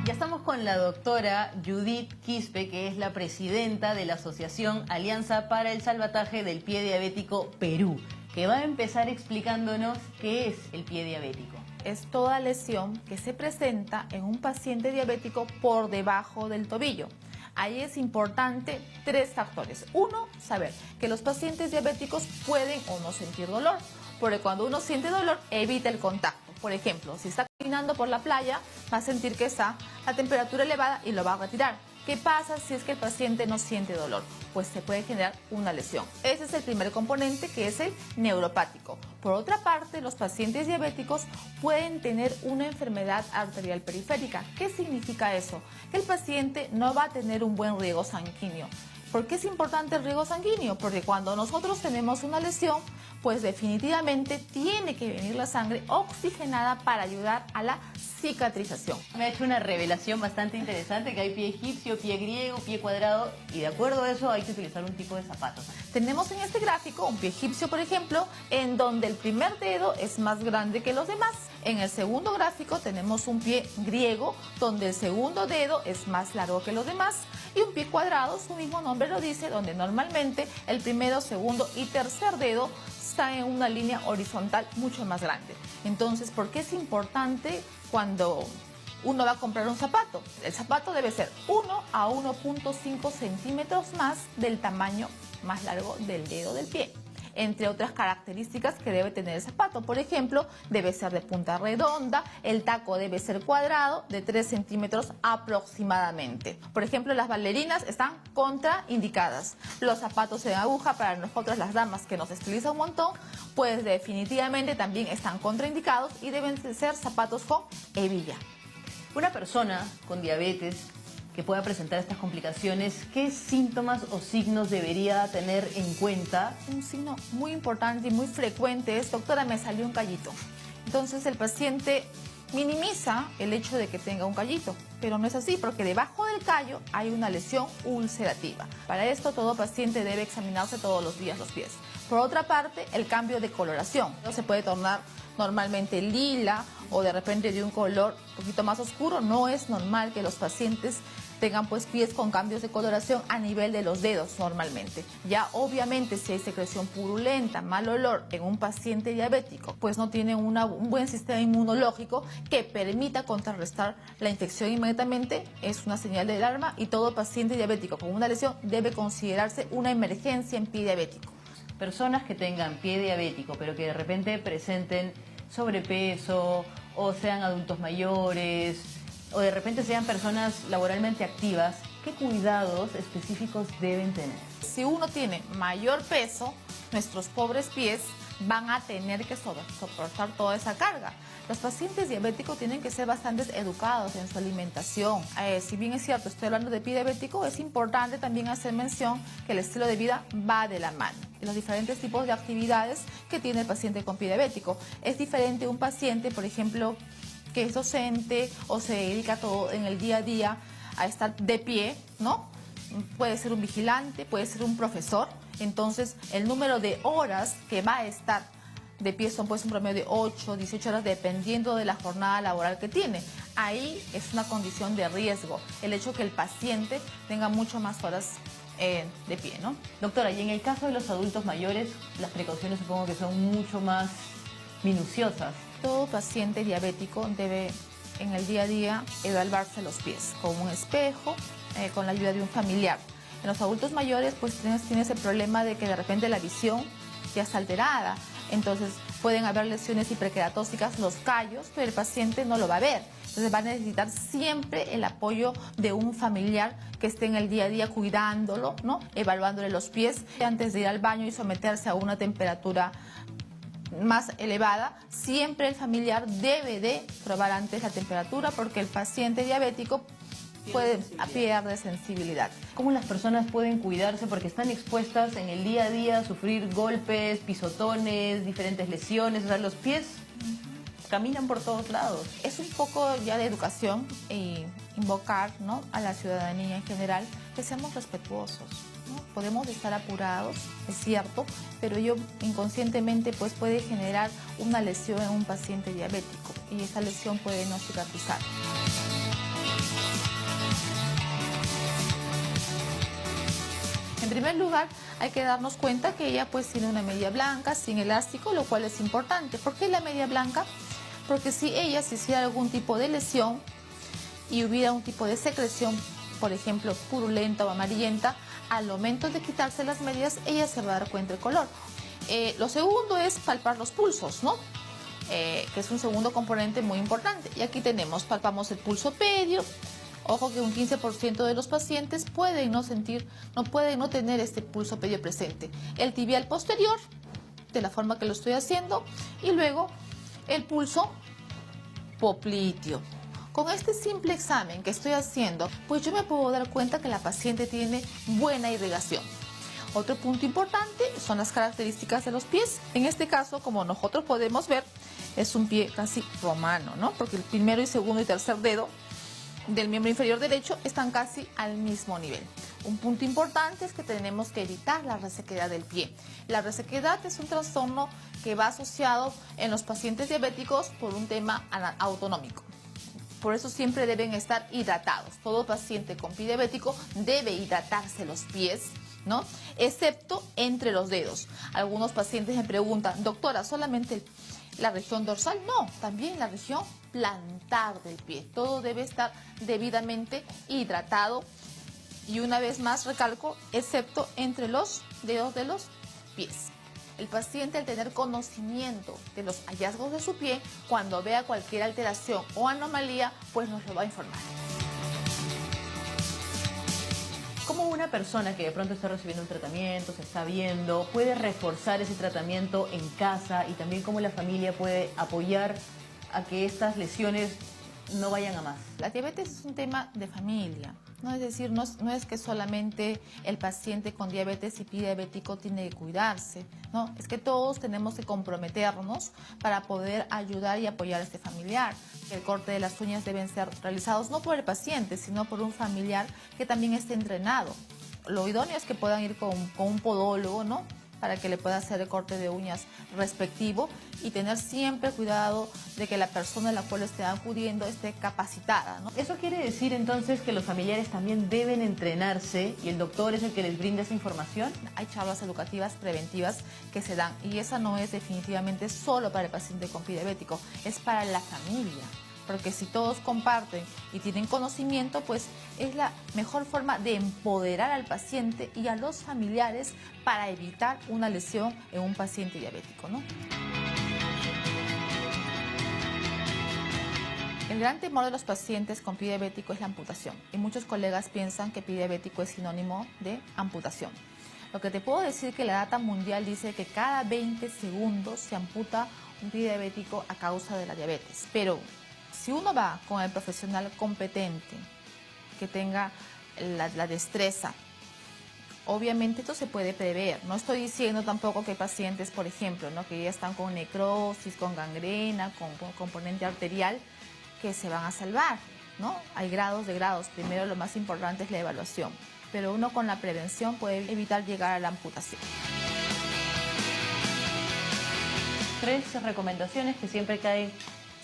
Ya estamos con la doctora Judith Quispe, que es la presidenta de la Asociación Alianza para el Salvataje del Pie Diabético Perú, que va a empezar explicándonos qué es el pie diabético. Es toda lesión que se presenta en un paciente diabético por debajo del tobillo. Ahí es importante 3 factores. Uno, saber que los pacientes diabéticos pueden o no sentir dolor, porque cuando uno siente dolor evita el contacto. Por ejemplo, si está caminando por la playa, va a sentir que está la temperatura elevada y lo va a retirar. ¿Qué pasa si es que el paciente no siente dolor? Pues se puede generar una lesión. Ese es el primer componente, que es el neuropático. Por otra parte, los pacientes diabéticos pueden tener una enfermedad arterial periférica. ¿Qué significa eso? Que el paciente no va a tener un buen riego sanguíneo. ¿Por qué es importante el riego sanguíneo? Porque cuando nosotros tenemos una lesión, pues definitivamente tiene que venir la sangre oxigenada para ayudar a la cicatrización. Me ha hecho una revelación bastante interesante, que hay pie egipcio, pie griego, pie cuadrado, y de acuerdo a eso hay que utilizar un tipo de zapatos. Tenemos en este gráfico un pie egipcio, por ejemplo, en donde el primer dedo es más grande que los demás. En el segundo gráfico tenemos un pie griego, donde el segundo dedo es más largo que los demás, y un pie cuadrado, su mismo nombre lo dice, donde normalmente el primero, segundo y tercer dedo están en una línea horizontal mucho más grande. Entonces, ¿por qué es importante cuando uno va a comprar un zapato? El zapato debe ser 1 a 1.5 centímetros más del tamaño más largo del dedo del pie, entre otras características que debe tener el zapato. Por ejemplo, debe ser de punta redonda, el taco debe ser cuadrado, de 3 centímetros aproximadamente. Por ejemplo, las bailarinas están contraindicadas. Los zapatos en aguja, para nosotras las damas que nos estilizan un montón, pues definitivamente también están contraindicados y deben ser zapatos con hebilla. Una persona con diabetes que pueda presentar estas complicaciones, ¿qué síntomas o signos debería tener en cuenta? Un signo muy importante y muy frecuente es: doctora, me salió un callito. Entonces el paciente minimiza el hecho de que tenga un callito, pero no es así, porque debajo del callo hay una lesión ulcerativa. Para esto todo paciente debe examinarse todos los días los pies. Por otra parte, el cambio de coloración. Se puede tornar normalmente lila o de repente de un color un poquito más oscuro. No es normal que los pacientes tengan pues pies con cambios de coloración a nivel de los dedos normalmente. Ya obviamente si hay secreción purulenta, mal olor en un paciente diabético, pues no tiene un buen sistema inmunológico que permita contrarrestar la infección inmediatamente, es una señal de alarma, y todo paciente diabético con una lesión debe considerarse una emergencia en pie diabético. Personas que tengan pie diabético, pero que de repente presenten sobrepeso, o sean adultos mayores, o de repente sean personas laboralmente activas, ¿qué cuidados específicos deben tener? Si uno tiene mayor peso, nuestros pobres pies van a tener que soportar toda esa carga. Los pacientes diabéticos tienen que ser bastante educados en su alimentación. Si bien es cierto, estoy hablando de pie diabético, es importante también hacer mención que el estilo de vida va de la mano. Y los diferentes tipos de actividades que tiene el paciente con pie diabético. Es diferente un paciente, por ejemplo, que es docente o se dedica todo en el día a día a estar de pie, ¿no? Puede ser un vigilante, puede ser un profesor. Entonces, el número de horas que va a estar de pie son pues un promedio de 8, 18 horas, dependiendo de la jornada laboral que tiene. Ahí es una condición de riesgo, el hecho que el paciente tenga mucho más horas de pie, ¿no? Doctora, y en el caso de los adultos mayores, las precauciones supongo que son mucho más minuciosas. Todo paciente diabético debe en el día a día evaluarse los pies con un espejo, con la ayuda de un familiar. En los adultos mayores pues tienes el problema de que de repente la visión ya está alterada, entonces pueden haber lesiones hiperqueratóxicas, los callos, pero el paciente no lo va a ver. Entonces va a necesitar siempre el apoyo de un familiar que esté en el día a día cuidándolo, ¿no? Evaluándole los pies antes de ir al baño y someterse a una temperatura más elevada. Siempre el familiar debe de probar antes la temperatura, porque el paciente diabético puede perder sensibilidad. ¿Cómo las personas pueden cuidarse? Porque están expuestas en el día a día a sufrir golpes, pisotones, diferentes lesiones. O sea, los pies caminan por todos lados. Es un poco ya de educación y invocar, ¿no?, a la ciudadanía en general que seamos respetuosos, ¿no? Podemos estar apurados, es cierto, pero ello inconscientemente pues puede generar una lesión en un paciente diabético y esa lesión puede no cicatrizar. En primer lugar, hay que darnos cuenta que ella pues tiene una media blanca sin elástico, lo cual es importante. ¿Por qué la media blanca? Porque si ella se hiciera algún tipo de lesión y hubiera un tipo de secreción, por ejemplo, purulenta o amarillenta, al momento de quitarse las medias, ella se va a dar cuenta del color. Lo segundo es palpar los pulsos, ¿no? Que es un segundo componente muy importante. Y aquí palpamos el pulso pedio. Ojo que un 15% de los pacientes pueden no tener este pulso pedio presente. El tibial posterior, de la forma que lo estoy haciendo, y luego el pulso popliteo. Con este simple examen que estoy haciendo, pues yo me puedo dar cuenta que la paciente tiene buena irrigación. Otro punto importante son las características de los pies. En este caso, como nosotros podemos ver, es un pie casi romano, ¿no? Porque el primero y segundo y tercer dedo del miembro inferior derecho están casi al mismo nivel. Un punto importante es que tenemos que evitar la resequedad del pie. La resequedad es un trastorno que va asociado en los pacientes diabéticos por un tema autonómico. Por eso siempre deben estar hidratados. Todo paciente con pie diabético debe hidratarse los pies, ¿no? Excepto entre los dedos. Algunos pacientes me preguntan, doctora, ¿solamente la región dorsal? No, también la región plantar del pie. Todo debe estar debidamente hidratado. Y una vez más recalco, excepto entre los dedos de los pies. El paciente, al tener conocimiento de los hallazgos de su pie, cuando vea cualquier alteración o anomalía, pues nos lo va a informar. ¿Cómo una persona que de pronto está recibiendo un tratamiento, se está viendo, puede reforzar ese tratamiento en casa y también cómo la familia puede apoyar a que estas lesiones no vayan a más? La diabetes es un tema de familia, ¿no? Es decir, no es que solamente el paciente con diabetes y pie diabético tiene que cuidarse, ¿no? Es que todos tenemos que comprometernos para poder ayudar y apoyar a este familiar. El corte de las uñas deben ser realizados no por el paciente, sino por un familiar que también esté entrenado. Lo idóneo es que puedan ir con un podólogo, ¿no?, para que le pueda hacer el corte de uñas respectivo y tener siempre cuidado de que la persona a la cual esté acudiendo esté capacitada, ¿no? ¿Eso quiere decir entonces que los familiares también deben entrenarse y el doctor es el que les brinda esa información? Hay charlas educativas preventivas que se dan y esa no es definitivamente solo para el paciente con pie diabético, es para la familia. Porque si todos comparten y tienen conocimiento, pues es la mejor forma de empoderar al paciente y a los familiares para evitar una lesión en un paciente diabético, ¿no? El gran temor de los pacientes con pie diabético es la amputación. Y muchos colegas piensan que pie diabético es sinónimo de amputación. Lo que te puedo decir es que la data mundial dice que cada 20 segundos se amputa un pie diabético a causa de la diabetes. Pero si uno va con el profesional competente, que tenga la destreza, obviamente esto se puede prever. No estoy diciendo tampoco que hay pacientes, por ejemplo, ¿no?, que ya están con necrosis, con gangrena, con componente arterial, que se van a salvar, ¿no? Hay grados de grados. Primero, lo más importante es la evaluación. Pero uno con la prevención puede evitar llegar a la amputación. 3 recomendaciones que siempre caen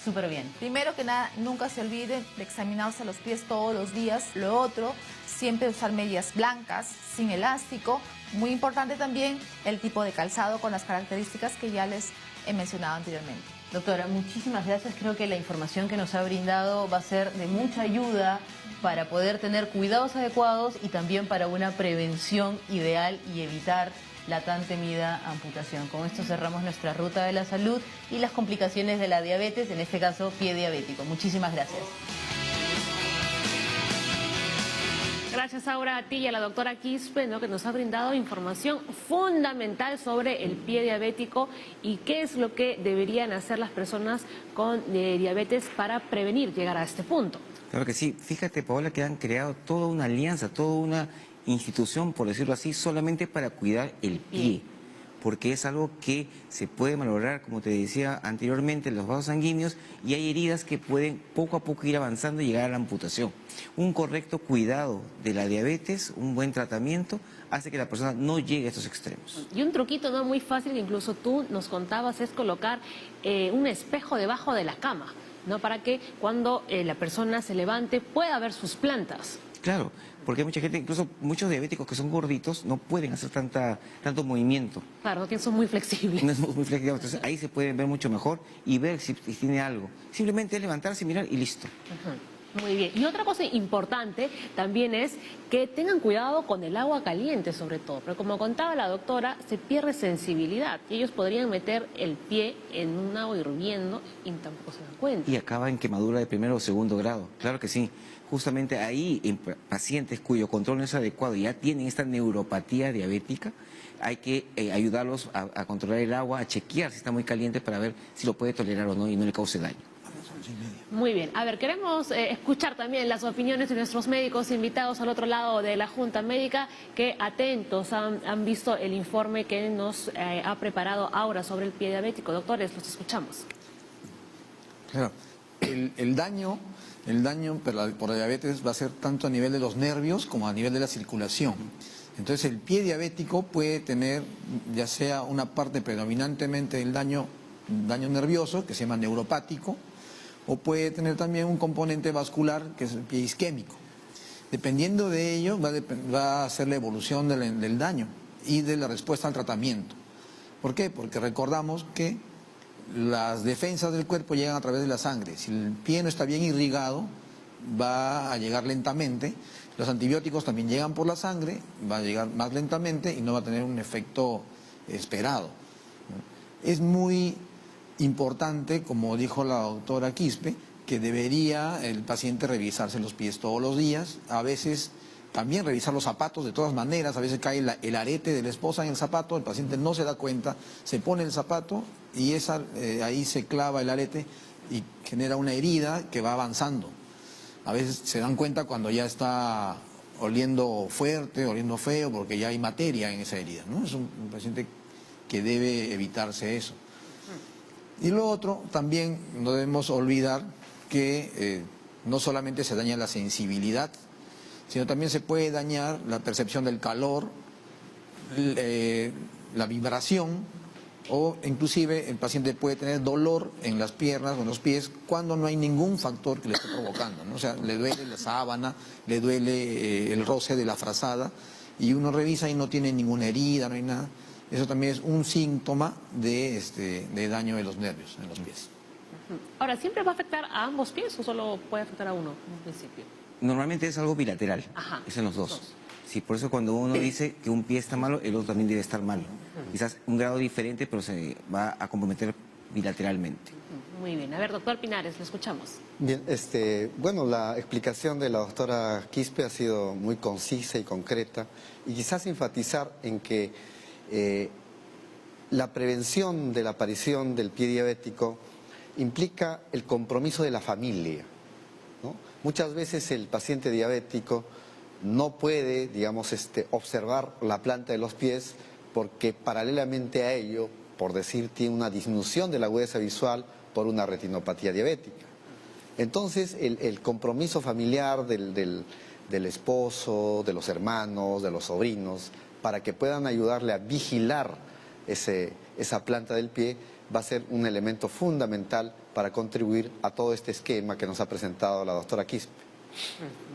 súper bien. Primero que nada, nunca se olviden de examinarse los pies todos los días. Lo otro, siempre usar medias blancas, sin elástico. Muy importante también el tipo de calzado con las características que ya les he mencionado anteriormente. Doctora, muchísimas gracias. Creo que la información que nos ha brindado va a ser de mucha ayuda para poder tener cuidados adecuados y también para una prevención ideal y evitar la tan temida amputación. Con esto cerramos nuestra ruta de la salud y las complicaciones de la diabetes, en este caso pie diabético. Muchísimas gracias. Gracias, Aura, a ti y a la doctora Quispe, ¿no?, que nos ha brindado información fundamental sobre el pie diabético y qué es lo que deberían hacer las personas con diabetes para prevenir llegar a este punto. Claro que sí. Fíjate, Paola, que han creado toda una alianza, toda una institución, por decirlo así, solamente para cuidar el pie. Porque es algo que se puede malograr, como te decía anteriormente, los vasos sanguíneos, y hay heridas que pueden poco a poco ir avanzando y llegar a la amputación. Un correcto cuidado de la diabetes, un buen tratamiento, hace que la persona no llegue a estos extremos. Y un truquito, ¿no?, muy fácil, que incluso tú nos contabas, es colocar un espejo debajo de la cama, ¿no?, para que cuando la persona se levante pueda ver sus plantas. Claro, porque hay mucha gente, incluso muchos diabéticos que son gorditos, no pueden hacer tanto movimiento. Claro, que son muy flexibles. No es muy flexible, entonces ahí se puede ver mucho mejor y ver si tiene algo. Simplemente es levantarse, mirar y listo. Muy bien. Y otra cosa importante también es que tengan cuidado con el agua caliente, sobre todo. Pero como contaba la doctora, se pierde sensibilidad y ellos podrían meter el pie en un agua hirviendo y tampoco se dan cuenta. Y acaba en quemadura de primero o segundo grado. Claro que sí. Justamente ahí, en pacientes cuyo control no es adecuado y ya tienen esta neuropatía diabética, hay que ayudarlos a controlar el agua, a chequear si está muy caliente para ver si lo puede tolerar o no y no le cause daño. Muy bien. A ver, queremos escuchar también las opiniones de nuestros médicos invitados al otro lado de la Junta Médica, que atentos han visto el informe que nos ha preparado Aura sobre el pie diabético. Doctores, los escuchamos. Claro. el daño por la diabetes va a ser tanto a nivel de los nervios como a nivel de la circulación. Entonces el pie diabético puede tener ya sea una parte predominantemente del daño nervioso, que se llama neuropático, o puede tener también un componente vascular, que es el pie isquémico. Dependiendo de ello va a ser la evolución del daño y de la respuesta al tratamiento. ¿Por qué? Porque recordamos que las defensas del cuerpo llegan a través de la sangre. Si el pie no está bien irrigado, va a llegar lentamente. Los antibióticos también llegan por la sangre, va a llegar más lentamente y no va a tener un efecto esperado. Es muy importante, como dijo la doctora Quispe, que debería el paciente revisarse los pies todos los días, a veces también revisar los zapatos de todas maneras, a veces cae el arete de la esposa en el zapato, el paciente no se da cuenta, se pone el zapato y ahí se clava el arete y genera una herida que va avanzando. A veces se dan cuenta cuando ya está oliendo fuerte, oliendo feo, porque ya hay materia en esa herida, ¿no? Es un paciente que debe evitarse eso. Y lo otro, también no debemos olvidar que no solamente se daña la sensibilidad, sino también se puede dañar la percepción del calor, la vibración, o inclusive el paciente puede tener dolor en las piernas o en los pies cuando no hay ningún factor que le esté provocando, ¿no? O sea, le duele la sábana, le duele el roce de la frazada y uno revisa y no tiene ninguna herida, no hay nada. Eso también es un síntoma de daño de los nervios en los pies. Ahora, ¿siempre va a afectar a ambos pies o solo puede afectar a uno en un principio? Normalmente es algo bilateral, Ajá. es en los dos. Sí, por eso cuando uno dice que un pie está malo, el otro también debe estar malo. Quizás un grado diferente, pero se va a comprometer bilateralmente. Muy bien. A ver, doctor Pinares, lo escuchamos. Bien, bueno, la explicación de la doctora Quispe ha sido muy concisa y concreta y quizás enfatizar en que la prevención de la aparición del pie diabético implica el compromiso de la familia, ¿no? Muchas veces el paciente diabético no puede, digamos, observar la planta de los pies porque paralelamente a ello, por decir, tiene una disminución de la agudeza visual por una retinopatía diabética. Entonces, el compromiso familiar del esposo, de los hermanos, de los sobrinos, para que puedan ayudarle a vigilar esa planta del pie, va a ser un elemento fundamental para contribuir a todo este esquema que nos ha presentado la doctora Quispe.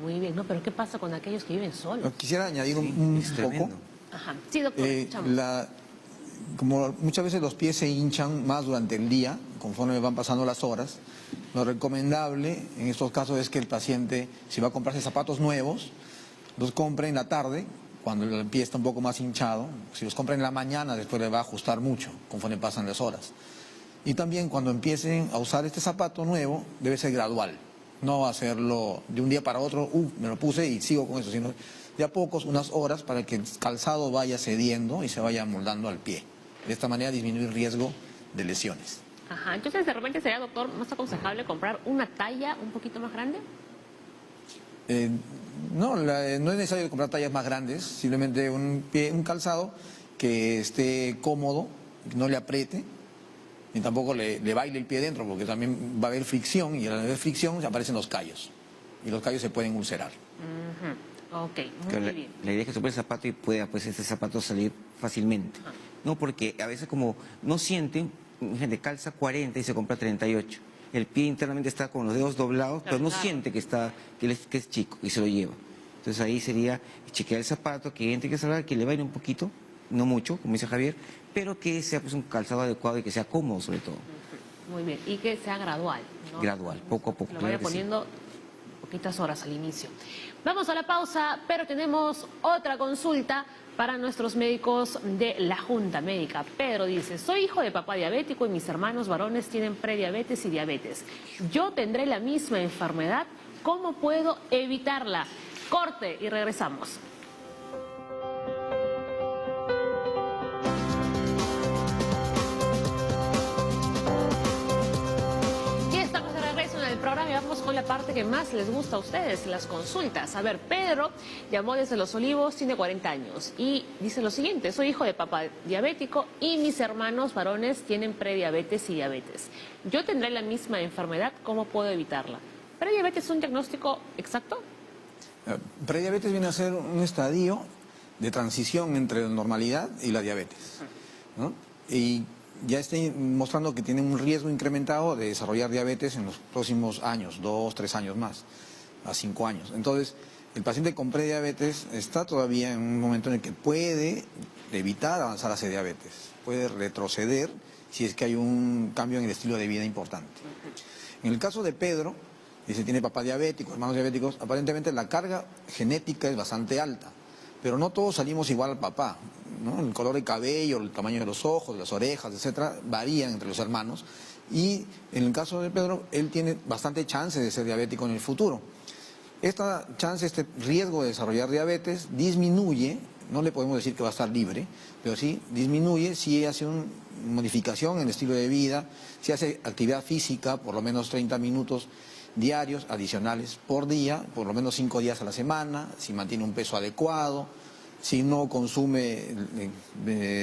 Muy bien, ¿no? Pero ¿qué pasa con aquellos que viven solos? Quisiera añadir un es poco. tremendo. Ajá. Sí, doctor, escuchamos. Como muchas veces los pies se hinchan más durante el día, conforme van pasando las horas, lo recomendable en estos casos es que el paciente, si va a comprarse zapatos nuevos, los compre en la tarde, cuando el pie está un poco más hinchado. Si los compra en la mañana, después le va a ajustar mucho, conforme pasan las horas. Y también cuando empiecen a usar este zapato nuevo, debe ser gradual. No hacerlo de un día para otro, me lo puse y sigo con eso, sino de a pocos, unas horas, para que el calzado vaya cediendo y se vaya amoldando al pie. De esta manera disminuir el riesgo de lesiones. Ajá, entonces de repente sería, doctor, más aconsejable comprar una talla un poquito más grande. No, no es necesario comprar tallas más grandes, simplemente un calzado que esté cómodo, no le apriete, ni tampoco le baile el pie dentro, porque también va a haber fricción, y al haber fricción aparecen los callos, y los callos se pueden ulcerar. Ok, Claro, muy bien. la idea es que se pone el zapato y pueda pues este zapato salir fácilmente. No, porque a veces como no sienten, gente calza 40 y se compra 38. El pie internamente está con los dedos doblados, pero no siente que es chico y se lo lleva. Entonces ahí sería chequear el zapato, que entre, que salga, que le baile un poquito, no mucho, como dice Javier, pero que sea pues un calzado adecuado y que sea cómodo sobre todo. Muy bien, y que sea gradual, ¿no? Gradual, poco a poco. Lo claro vaya que sí. poniendo poquitas horas al inicio. Vamos a la pausa, pero tenemos otra consulta para nuestros médicos de la Junta Médica. Pedro dice, soy hijo de papá diabético y mis hermanos varones tienen prediabetes y diabetes. ¿Yo tendré la misma enfermedad? ¿Cómo puedo evitarla? Corte y regresamos. Y estamos de regreso en el programa y vamos con la parte que más les gusta a ustedes, las consultas. A ver, Pedro llamó desde Los Olivos, tiene 40 años y dice lo siguiente: soy hijo de papá diabético y mis hermanos varones tienen prediabetes y diabetes. ¿Yo tendré la misma enfermedad? ¿Cómo puedo evitarla? ¿Prediabetes es un diagnóstico exacto? Prediabetes viene a ser un estadio de transición entre la normalidad y la diabetes, ¿no? Y ya está mostrando que tiene un riesgo incrementado de desarrollar diabetes en los próximos años, 2, 3 años más, a 5 años. Entonces, el paciente con prediabetes está todavía en un momento en el que puede evitar avanzar hacia diabetes, puede retroceder si es que hay un cambio en el estilo de vida importante. En el caso de Pedro, dice tiene papá diabético, hermanos diabéticos, aparentemente la carga genética es bastante alta, pero no todos salimos igual al papá, ¿no? El color del cabello, el tamaño de los ojos, de las orejas, etcétera, varían entre los hermanos. Y en el caso de Pedro, él tiene bastante chance de ser diabético en el futuro. Esta chance, este riesgo de desarrollar diabetes disminuye, no le podemos decir que va a estar libre, pero sí disminuye si hace una modificación en el estilo de vida, si hace actividad física, por lo menos 30 minutos diarios adicionales por día, por lo menos 5 días a la semana, si mantiene un peso adecuado, si no consume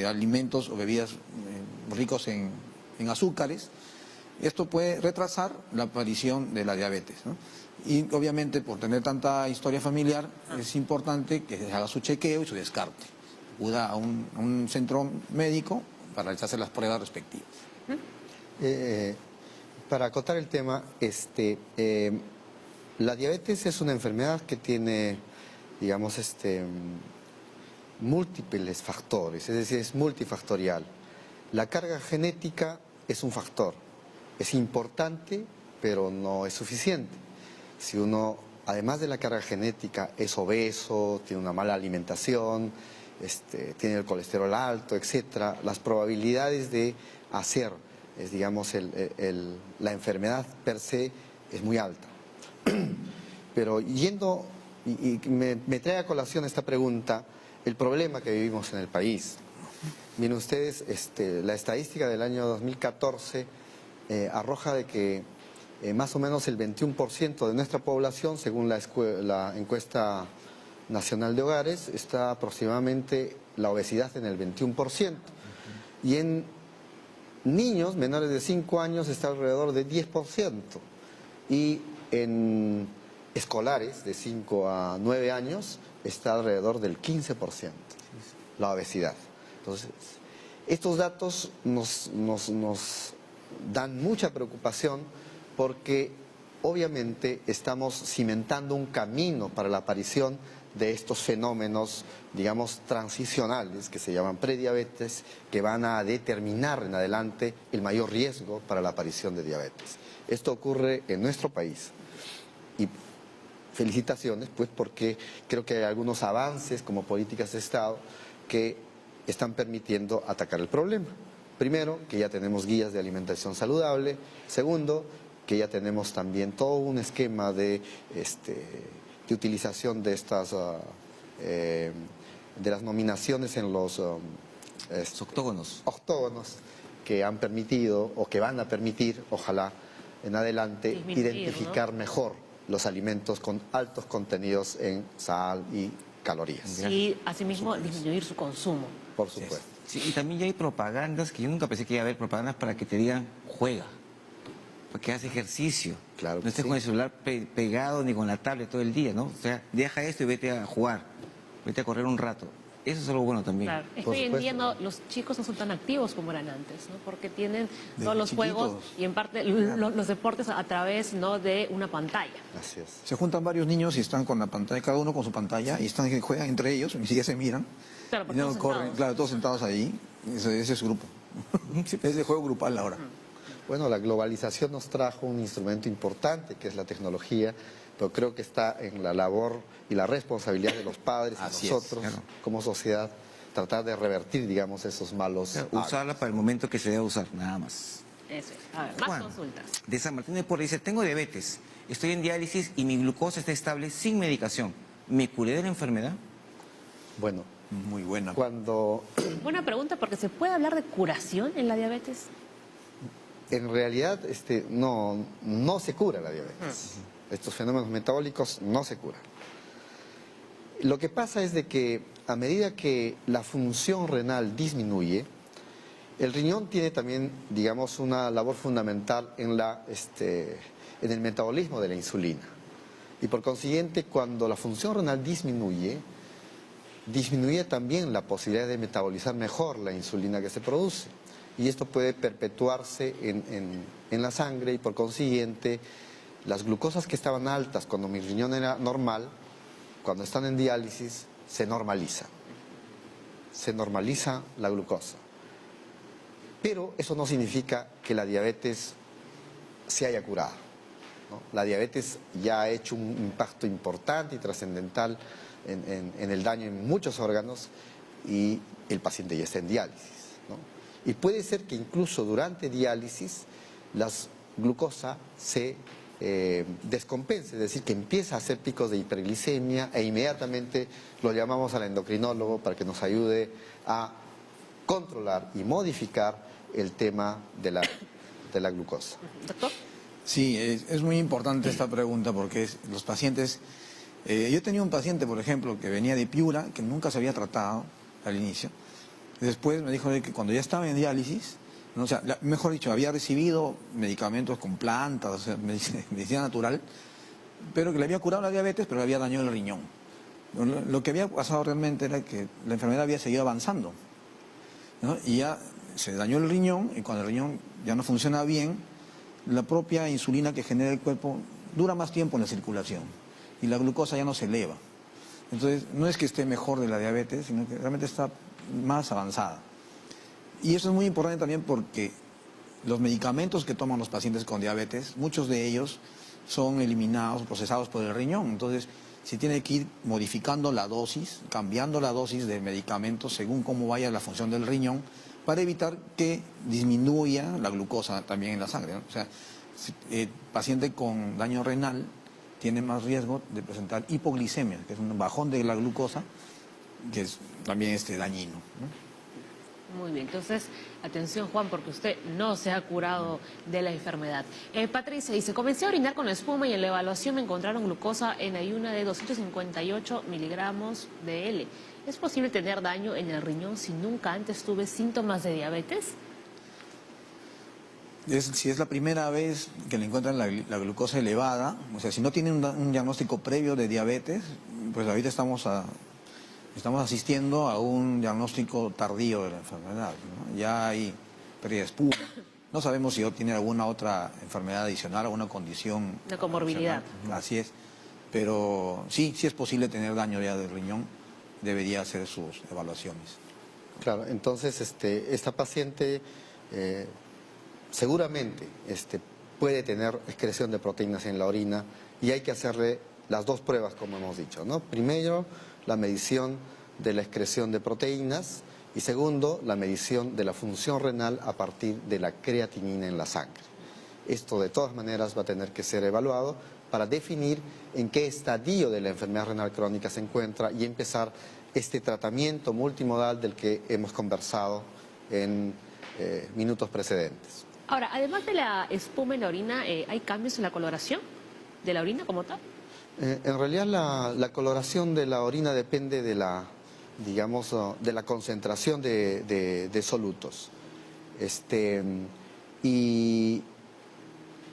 alimentos o bebidas ricos en azúcares. Esto puede retrasar la aparición de la diabetes, ¿no? Y obviamente por tener tanta historia familiar es importante que se haga su chequeo y su descarte. Acuda a un centro médico para realizarse las pruebas respectivas. Para acotar el tema, la diabetes es una enfermedad que tiene, digamos, múltiples factores, es decir, es multifactorial. La carga genética es un factor, es importante, pero no es suficiente. Si uno, además de la carga genética, es obeso, tiene una mala alimentación, tiene el colesterol alto, etcétera, las probabilidades de hacer, digamos, la enfermedad per se es muy alta. Pero yendo, y me trae a colación esta pregunta, el problema que vivimos en el país. Miren ustedes, la estadística del año 2014 arroja de que más o menos el 21% de nuestra población, según la encuesta nacional de hogares, está aproximadamente la obesidad en el 21%. Y en niños menores de 5 años está alrededor de 10%. Y en escolares de 5 a 9 años está alrededor del 15%, la obesidad. Entonces, estos datos nos dan mucha preocupación porque obviamente estamos cimentando un camino para la aparición de estos fenómenos, digamos, transicionales, que se llaman prediabetes, que van a determinar en adelante el mayor riesgo para la aparición de diabetes. Esto ocurre en nuestro país. Y felicitaciones, pues, porque creo que hay algunos avances como políticas de Estado que están permitiendo atacar el problema. Primero, que ya tenemos guías de alimentación saludable. Segundo, que ya tenemos también todo un esquema de utilización de estas de las nominaciones en los octógonos que han permitido o que van a permitir, ojalá en adelante, identificar, ¿no?, mejor los alimentos con altos contenidos en sal y calorías. Y asimismo disminuir su consumo. Por supuesto. Sí, y también ya hay propagandas que yo nunca pensé que iba a haber propagandas para que te digan juega, porque haces ejercicio. Claro, no estés sí, con el celular pegado ni con la tablet todo el día, ¿no? O sea, deja esto y vete a jugar, vete a correr un rato. Eso es algo bueno también. Claro. Es que hoy en día los chicos no son tan activos como eran antes, ¿no? Porque tienen todos los chiquitos juegos y en parte los deportes a través, ¿no?, de una pantalla. Así es. Se juntan varios niños y están con la pantalla, cada uno con su pantalla, y juegan entre ellos, ni siquiera se miran. Claro, Y porque no todos corren, sentados. claro, todos sentados ahí. Ese es su grupo. Es el juego grupal ahora. Bueno, la globalización nos trajo un instrumento importante, que es la tecnología, pero creo que está en la labor y la responsabilidad de los padres y nosotros, claro, como sociedad, tratar de revertir, digamos, esos malos hábitos. Usarla para el momento que se debe usar, nada más. Eso es. A ver, más Juan, consultas. de San Martín de Porres dice, tengo diabetes, estoy en diálisis y mi glucosa está estable sin medicación. ¿Me curé de la enfermedad? Bueno, Muy buena. cuando... Buena pregunta, porque ¿se puede hablar de curación en la diabetes? En realidad no se cura la diabetes. Estos fenómenos metabólicos no se curan. Lo que pasa es de que a medida que la función renal disminuye, el riñón tiene también, digamos, una labor fundamental en el metabolismo de la insulina. Y por consiguiente, cuando la función renal disminuye también la posibilidad de metabolizar mejor la insulina que se produce. Y esto puede perpetuarse en la sangre y por consiguiente las glucosas que estaban altas cuando mi riñón era normal, cuando están en diálisis, se normalizan. Se normaliza la glucosa. Pero eso no significa que la diabetes se haya curado, ¿no? La diabetes ya ha hecho un impacto importante y trascendental en el daño en muchos órganos y el paciente ya está en diálisis, ¿no? Y puede ser que incluso durante diálisis la glucosa se descompense, es decir, que empieza a hacer picos de hiperglicemia e inmediatamente lo llamamos al endocrinólogo para que nos ayude a controlar y modificar el tema de la glucosa. Doctor. Sí, es muy importante esta pregunta porque los pacientes... yo tenía un paciente, por ejemplo, que venía de Piura, que nunca se había tratado al inicio. Después me dijo que cuando ya estaba en diálisis, ¿no? O sea, mejor dicho, había recibido medicamentos con plantas, o sea, medicina natural, pero que le había curado la diabetes, pero le había dañado el riñón. Lo que había pasado realmente era que la enfermedad había seguido avanzando, ¿no? Y ya se dañó el riñón, y cuando el riñón ya no funciona bien, la propia insulina que genera el cuerpo dura más tiempo en la circulación y la glucosa ya no se eleva. Entonces, no es que esté mejor de la diabetes, sino que realmente está más avanzada. Y eso es muy importante también porque los medicamentos que toman los pacientes con diabetes, muchos de ellos son eliminados, procesados por el riñón. Entonces, se tiene que ir modificando la dosis, cambiando la dosis de medicamentos según cómo vaya la función del riñón, para evitar que disminuya la glucosa también en la sangre, ¿no? O sea, el paciente con daño renal tiene más riesgo de presentar hipoglicemia, que es un bajón de la glucosa, que es también dañino, ¿no? Muy bien, entonces, atención Juan, porque usted no se ha curado de la enfermedad. Patricia dice, comencé a orinar con espuma y en la evaluación me encontraron glucosa en ayuna de 258 miligramos de L. ¿Es posible tener daño en el riñón si nunca antes tuve síntomas de diabetes? Si es la primera vez que le encuentran la glucosa elevada, o sea, si no tiene un diagnóstico previo de diabetes, pues ahorita estamos asistiendo a un diagnóstico tardío de la enfermedad, ¿no? Ya hay pérdida de espuma. No sabemos si tiene alguna otra enfermedad adicional, alguna condición. Una comorbilidad. Así es. Pero sí es posible tener daño ya del riñón. Debería hacer sus evaluaciones. Claro, entonces esta paciente seguramente puede tener excreción de proteínas en la orina y hay que hacerle las dos pruebas, como hemos dicho, ¿no? Primero, la medición de la excreción de proteínas y segundo, la medición de la función renal a partir de la creatinina en la sangre. Esto de todas maneras va a tener que ser evaluado para definir en qué estadio de la enfermedad renal crónica se encuentra y empezar este tratamiento multimodal del que hemos conversado en minutos precedentes. Ahora, además de la espuma en la orina, ¿hay cambios en la coloración de la orina como tal? En realidad la coloración de la orina depende de la concentración de solutos. Y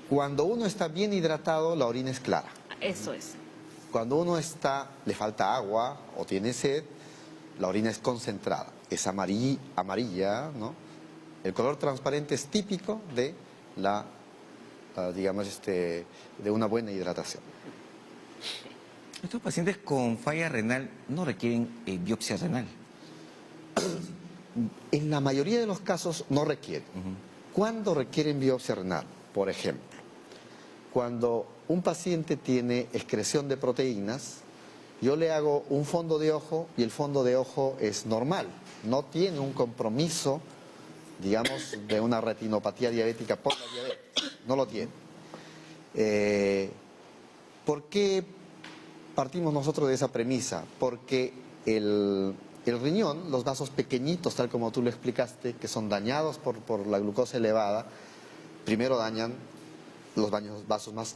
cuando uno está bien hidratado, la orina es clara. Eso es. Cuando uno le falta agua o tiene sed, la orina es concentrada, es amarilla, ¿no? El color transparente es típico de de una buena hidratación. Estos pacientes con falla renal no requieren biopsia renal. En la mayoría de los casos no requieren. ¿Cuándo requieren biopsia renal? Por ejemplo, cuando un paciente tiene excreción de proteínas, yo le hago un fondo de ojo y el fondo de ojo es normal, no tiene un compromiso, digamos, de una retinopatía diabética por la diabetes, no lo tiene. ¿Por qué partimos nosotros de esa premisa? Porque el riñón, los vasos pequeñitos, tal como tú lo explicaste, que son dañados por la glucosa elevada, primero dañan los vasos más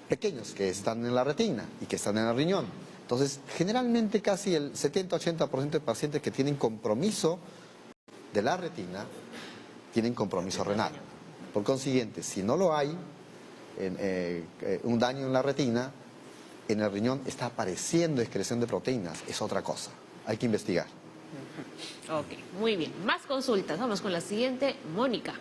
pequeños que están en la retina y que están en el riñón. Entonces, generalmente casi el 70-80% de pacientes que tienen compromiso de la retina tienen compromiso renal. Por consiguiente, si no lo hay, un daño en la retina, en el riñón está apareciendo excreción de proteínas, es otra cosa. Hay que investigar. Ok, muy bien. Más consultas. Vamos con la siguiente. Mónica.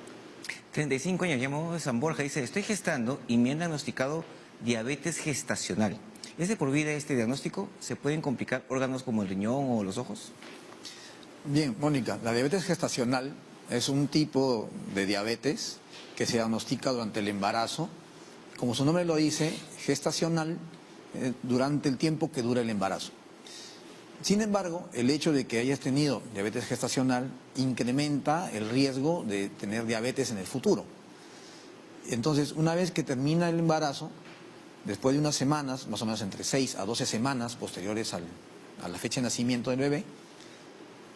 35 años, llamó de San Borja, dice, estoy gestando y me han diagnosticado diabetes gestacional. ¿Es de por vida este diagnóstico? ¿Se pueden complicar órganos como el riñón o los ojos? Bien, Mónica, la diabetes gestacional es un tipo de diabetes que se diagnostica durante el embarazo. Como su nombre lo dice, gestacional, durante el tiempo que dura el embarazo. Sin embargo, el hecho de que hayas tenido diabetes gestacional incrementa el riesgo de tener diabetes en el futuro. Entonces, una vez que termina el embarazo, después de unas semanas, más o menos entre 6 a 12 semanas posteriores a la fecha de nacimiento del bebé,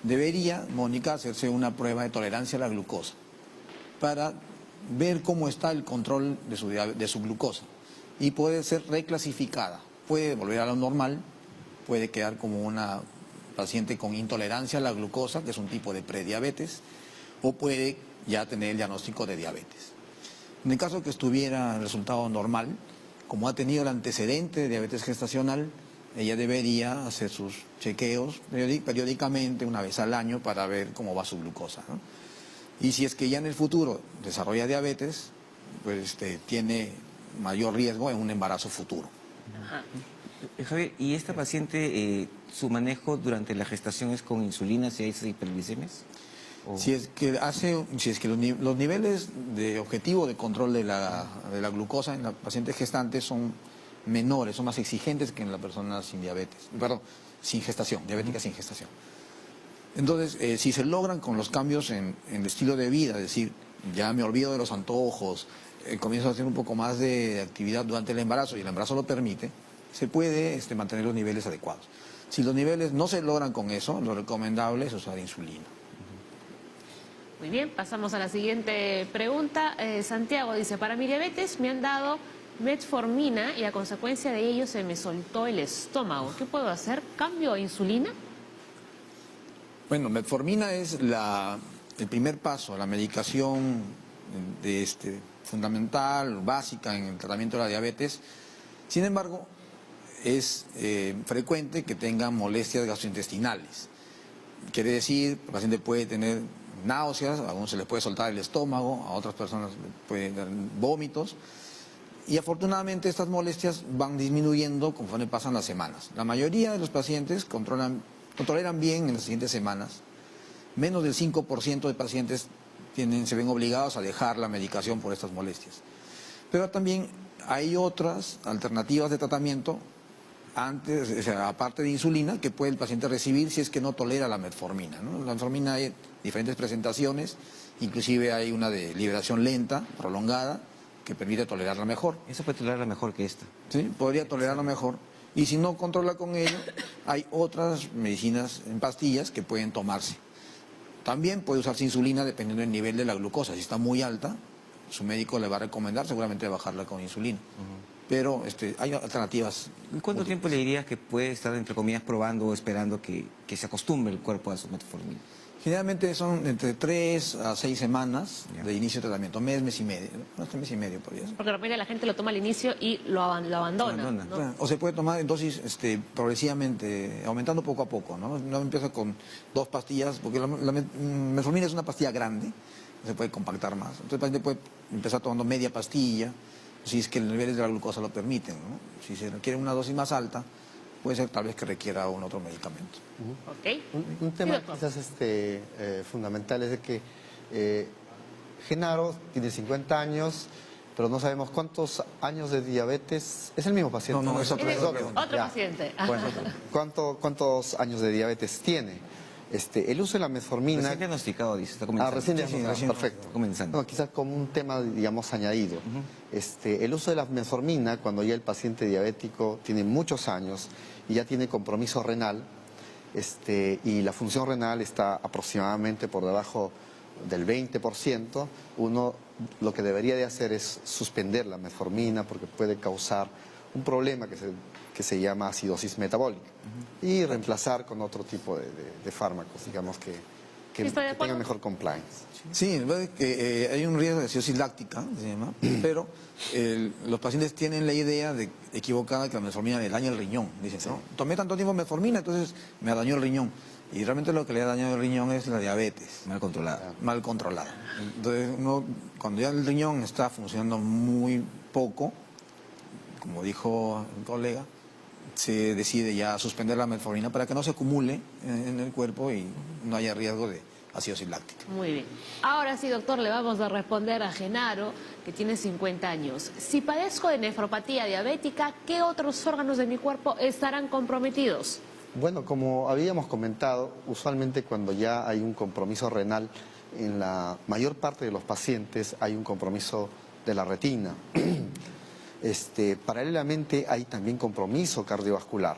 debería, Mónica, hacerse una prueba de tolerancia a la glucosa para ver cómo está el control de su glucosa y puede ser reclasificada. Puede volver a lo normal, puede quedar como una paciente con intolerancia a la glucosa, que es un tipo de prediabetes, o puede ya tener el diagnóstico de diabetes. En el caso que estuviera el resultado normal, como ha tenido el antecedente de diabetes gestacional, ella debería hacer sus chequeos periódicamente, una vez al año, para ver cómo va su glucosa, ¿no? Y si es que ya en el futuro desarrolla diabetes, pues tiene mayor riesgo en un embarazo futuro. Ajá. Javier, ¿y esta paciente, su manejo durante la gestación es con insulina si hay esas hiperglicemias? ¿O? Si es que los niveles de objetivo de control de la glucosa en la paciente gestante son menores, son más exigentes que en la persona sin diabetes, perdón, sin gestación, diabética sin gestación. Entonces, si se logran con los cambios en el estilo de vida, es decir, ya me olvido de los antojos, comienzo a hacer un poco más de actividad durante el embarazo y el embarazo lo permite, se puede mantener los niveles adecuados. Si los niveles no se logran con eso, lo recomendable es usar insulina. Muy bien, pasamos a la siguiente pregunta. Santiago dice, para mi diabetes me han dado metformina y a consecuencia de ello se me soltó el estómago. ¿Qué puedo hacer? ¿Cambio a insulina? Bueno, metformina es el primer paso, la medicación fundamental, básica en el tratamiento de la diabetes. Sin embargo, es frecuente que tengan molestias gastrointestinales. Quiere decir, el paciente puede tener náuseas, a algunos se les puede soltar el estómago, a otras personas pueden dar vómitos. Y afortunadamente estas molestias van disminuyendo conforme pasan las semanas. La mayoría de los pacientes toleran bien en las siguientes semanas. Menos del 5% de pacientes se ven obligados a dejar la medicación por estas molestias. Pero también hay otras alternativas de tratamiento aparte de insulina que puede el paciente recibir si es que no tolera la metformina, ¿no? La metformina hay diferentes presentaciones, inclusive hay una de liberación lenta, prolongada, que permite tolerarla mejor. Eso puede tolerarla mejor que esta. Sí, podría tolerarla mejor. Y si no controla con ello, hay otras medicinas en pastillas que pueden tomarse. También puede usarse insulina dependiendo del nivel de la glucosa. Si está muy alta, su médico le va a recomendar seguramente bajarla con insulina. Pero hay alternativas. ¿Y cuánto tiempo le dirías que puede estar, entre comillas, probando o esperando que se acostumbre el cuerpo a su metformina? Generalmente son entre 3 a 6 semanas Ya. de inicio de tratamiento, mes y medio, hasta mes y medio podría ser. Porque de repente la gente lo toma al inicio y lo abandona. Abandona. ¿no? Claro, o se puede tomar en dosis progresivamente, aumentando poco a poco, ¿no? No empieza con 2 pastillas, porque la metformina es una pastilla grande, se puede compactar más. Entonces el paciente puede empezar tomando media pastilla, si es que los niveles de la glucosa lo permiten, ¿no? Si se requiere una dosis más alta, puede ser tal vez que requiera un otro medicamento. Ok. Un tema Sí, doctor. quizás fundamental es de que Genaro tiene 50 años, pero no sabemos cuántos años de diabetes. Es el mismo paciente. No, es otro. Es otro. otro Ya. paciente. Bueno, ¿cuántos años de diabetes tiene? El uso de la metformina... Recién diagnosticado, dice, está comenzando. recién Sí, diagnosticado, recién perfecto. está comenzando. No, quizás como un tema, digamos, añadido. El uso de la metformina, cuando ya el paciente diabético tiene muchos años y ya tiene compromiso renal, y la función renal está aproximadamente por debajo del 20%, uno lo que debería de hacer es suspender la metformina porque puede causar un problema que se llama acidosis metabólica y reemplazar con otro tipo de fármacos, digamos que ¿Está de acuerdo? tengan mejor compliance. Sí, la verdad es que hay un riesgo de acidosis láctica, se llama, pero los pacientes tienen la idea equivocada que la metformina le daña el riñón. Dicen, no, tomé tanto tiempo metformina, entonces me dañó el riñón. Y realmente lo que le ha dañado el riñón es la diabetes. Mal controlada. Mal controlada. Entonces, cuando ya el riñón está funcionando muy poco, como dijo el colega, se decide ya suspender la metformina para que no se acumule en el cuerpo y no haya riesgo de acidosis láctica. Muy bien. Ahora sí, doctor, le vamos a responder a Genaro, que tiene 50 años. Si padezco de nefropatía diabética, ¿qué otros órganos de mi cuerpo estarán comprometidos? Bueno, como habíamos comentado, usualmente cuando ya hay un compromiso renal, en la mayor parte de los pacientes hay un compromiso de la retina. Paralelamente hay también compromiso cardiovascular.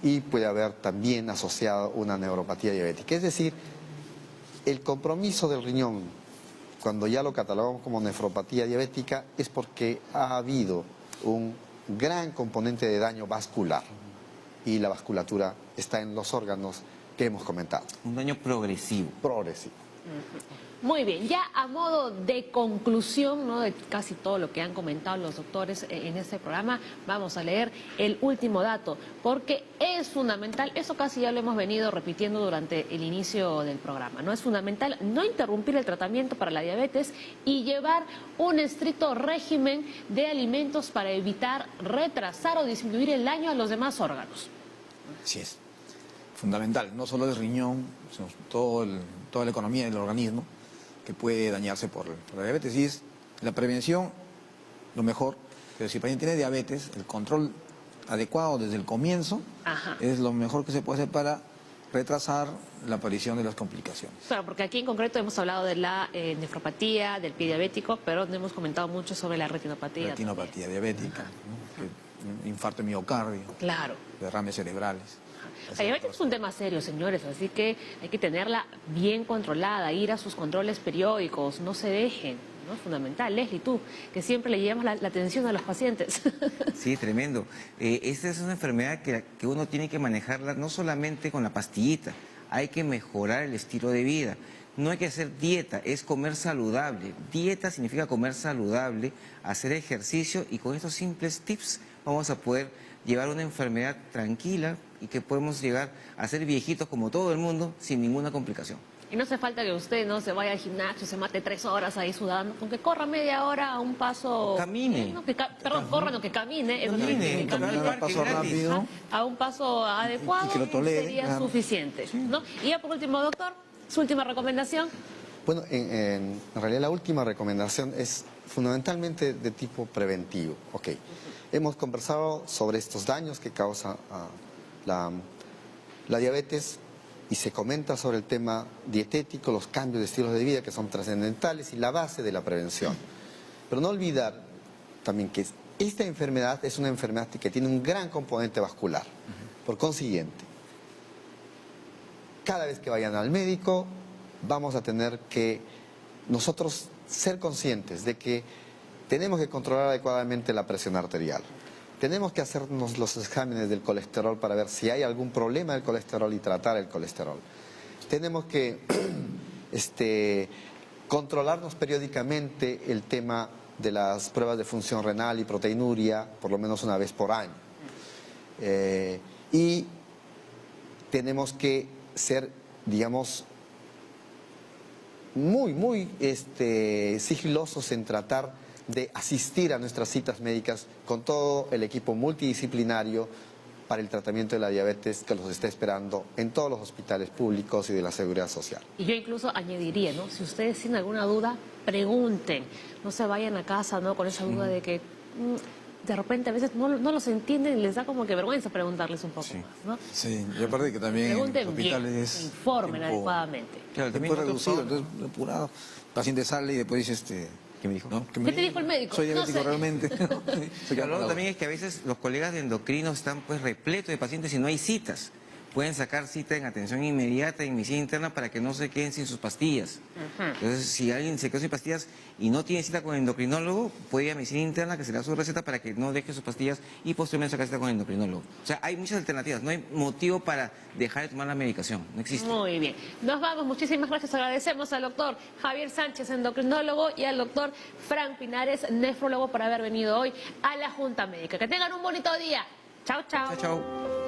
Y puede haber también asociado una neuropatía diabética. Es decir, el compromiso del riñón, cuando ya lo catalogamos como nefropatía diabética, es porque ha habido un gran componente de daño vascular. Y la vasculatura está en los órganos que hemos comentado. Un daño progresivo. Progresivo. Muy bien, ya a modo de conclusión, ¿no?, de casi todo lo que han comentado los doctores en este programa, vamos a leer el último dato, porque es fundamental, eso casi ya lo hemos venido repitiendo durante el inicio del programa, ¿no? Es fundamental no interrumpir el tratamiento para la diabetes y llevar un estricto régimen de alimentos para evitar retrasar o disminuir el daño a los demás órganos. Así es. Fundamental, no solo el riñón, sino toda la economía del organismo que puede dañarse por la diabetes. Y es la prevención lo mejor, pero si el paciente tiene diabetes, el control adecuado desde el comienzo es lo mejor que se puede hacer para retrasar la aparición de las complicaciones. Claro, porque aquí en concreto hemos hablado de la nefropatía, del pie diabético, pero no hemos comentado mucho sobre la retinopatía. Retinopatía diabética, ¿no? Infarto de miocardio, Claro. derrames cerebrales. La diabetes es un tema serio, señores, así que hay que tenerla bien controlada, ir a sus controles periódicos, no se dejen, ¿no? Es fundamental. Leslie, tú, que siempre le llevas la atención a los pacientes. Sí, tremendo. Esta es una enfermedad que uno tiene que manejarla no solamente con la pastillita, hay que mejorar el estilo de vida. No hay que hacer dieta, es comer saludable. Dieta significa comer saludable, hacer ejercicio y con estos simples tips vamos a poder llevar una enfermedad tranquila y que podemos llegar a ser viejitos como todo el mundo sin ninguna complicación. Y no hace falta que usted no se vaya al gimnasio, se mate 3 horas ahí sudando, con que corra media hora a un paso... Camine. No, corra, no, que camine. Eso Camine, sí, que camine al parque paso gratis. rápido. a un paso adecuado Y que lo tolere, sería claro. suficiente, ¿no? Y ya por último, doctor, su última recomendación. Bueno, en realidad la última recomendación es fundamentalmente de tipo preventivo. Ok, hemos conversado sobre estos daños que causa la diabetes y se comenta sobre el tema dietético, los cambios de estilos de vida que son trascendentales y la base de la prevención. Pero no olvidar también que esta enfermedad es una enfermedad que tiene un gran componente vascular. Por consiguiente, cada vez que vayan al médico vamos a tener que nosotros ser conscientes de que tenemos que controlar adecuadamente la presión arterial. Tenemos que hacernos los exámenes del colesterol para ver si hay algún problema del colesterol y tratar el colesterol. Tenemos que controlarnos periódicamente el tema de las pruebas de función renal y proteinuria, por lo menos una vez por año. Y tenemos que ser, digamos, muy sigilosos en tratar de asistir a nuestras citas médicas con todo el equipo multidisciplinario para el tratamiento de la diabetes que los está esperando en todos los hospitales públicos y de la Seguridad Social. Y yo incluso añadiría, ¿no? Si ustedes tienen alguna duda, pregunten. No se vayan a casa, ¿no?, con esa duda de que de repente a veces no los entienden y les da como que vergüenza preguntarles un poco más, ¿no? Sí, y aparte que también en los Pregunten bien, hospitales informen adecuadamente. Claro, También también reducido, entonces apurado. El paciente sale y después dice, ¿Qué me dijo? ¿no? ¿Qué te dijo el médico? Soy No diabético sé. realmente. Se queda Lo otro parado. también es que a veces los colegas de endocrinos están pues repletos de pacientes y no hay citas. pueden sacar cita en atención inmediata en medicina interna para que no se queden sin sus pastillas. Entonces, si alguien se quedó sin pastillas y no tiene cita con el endocrinólogo, puede ir a medicina interna que se le da su receta para que no deje sus pastillas y posteriormente sacar cita con el endocrinólogo. O sea, hay muchas alternativas, no hay motivo para dejar de tomar la medicación, no existe. Muy bien. Nos vamos, muchísimas gracias. Agradecemos al doctor Javier Sánchez, endocrinólogo, y al doctor Frank Pinares, nefrólogo, por haber venido hoy a la Junta Médica. Que tengan un bonito día. Chao, chao. Chao, chao.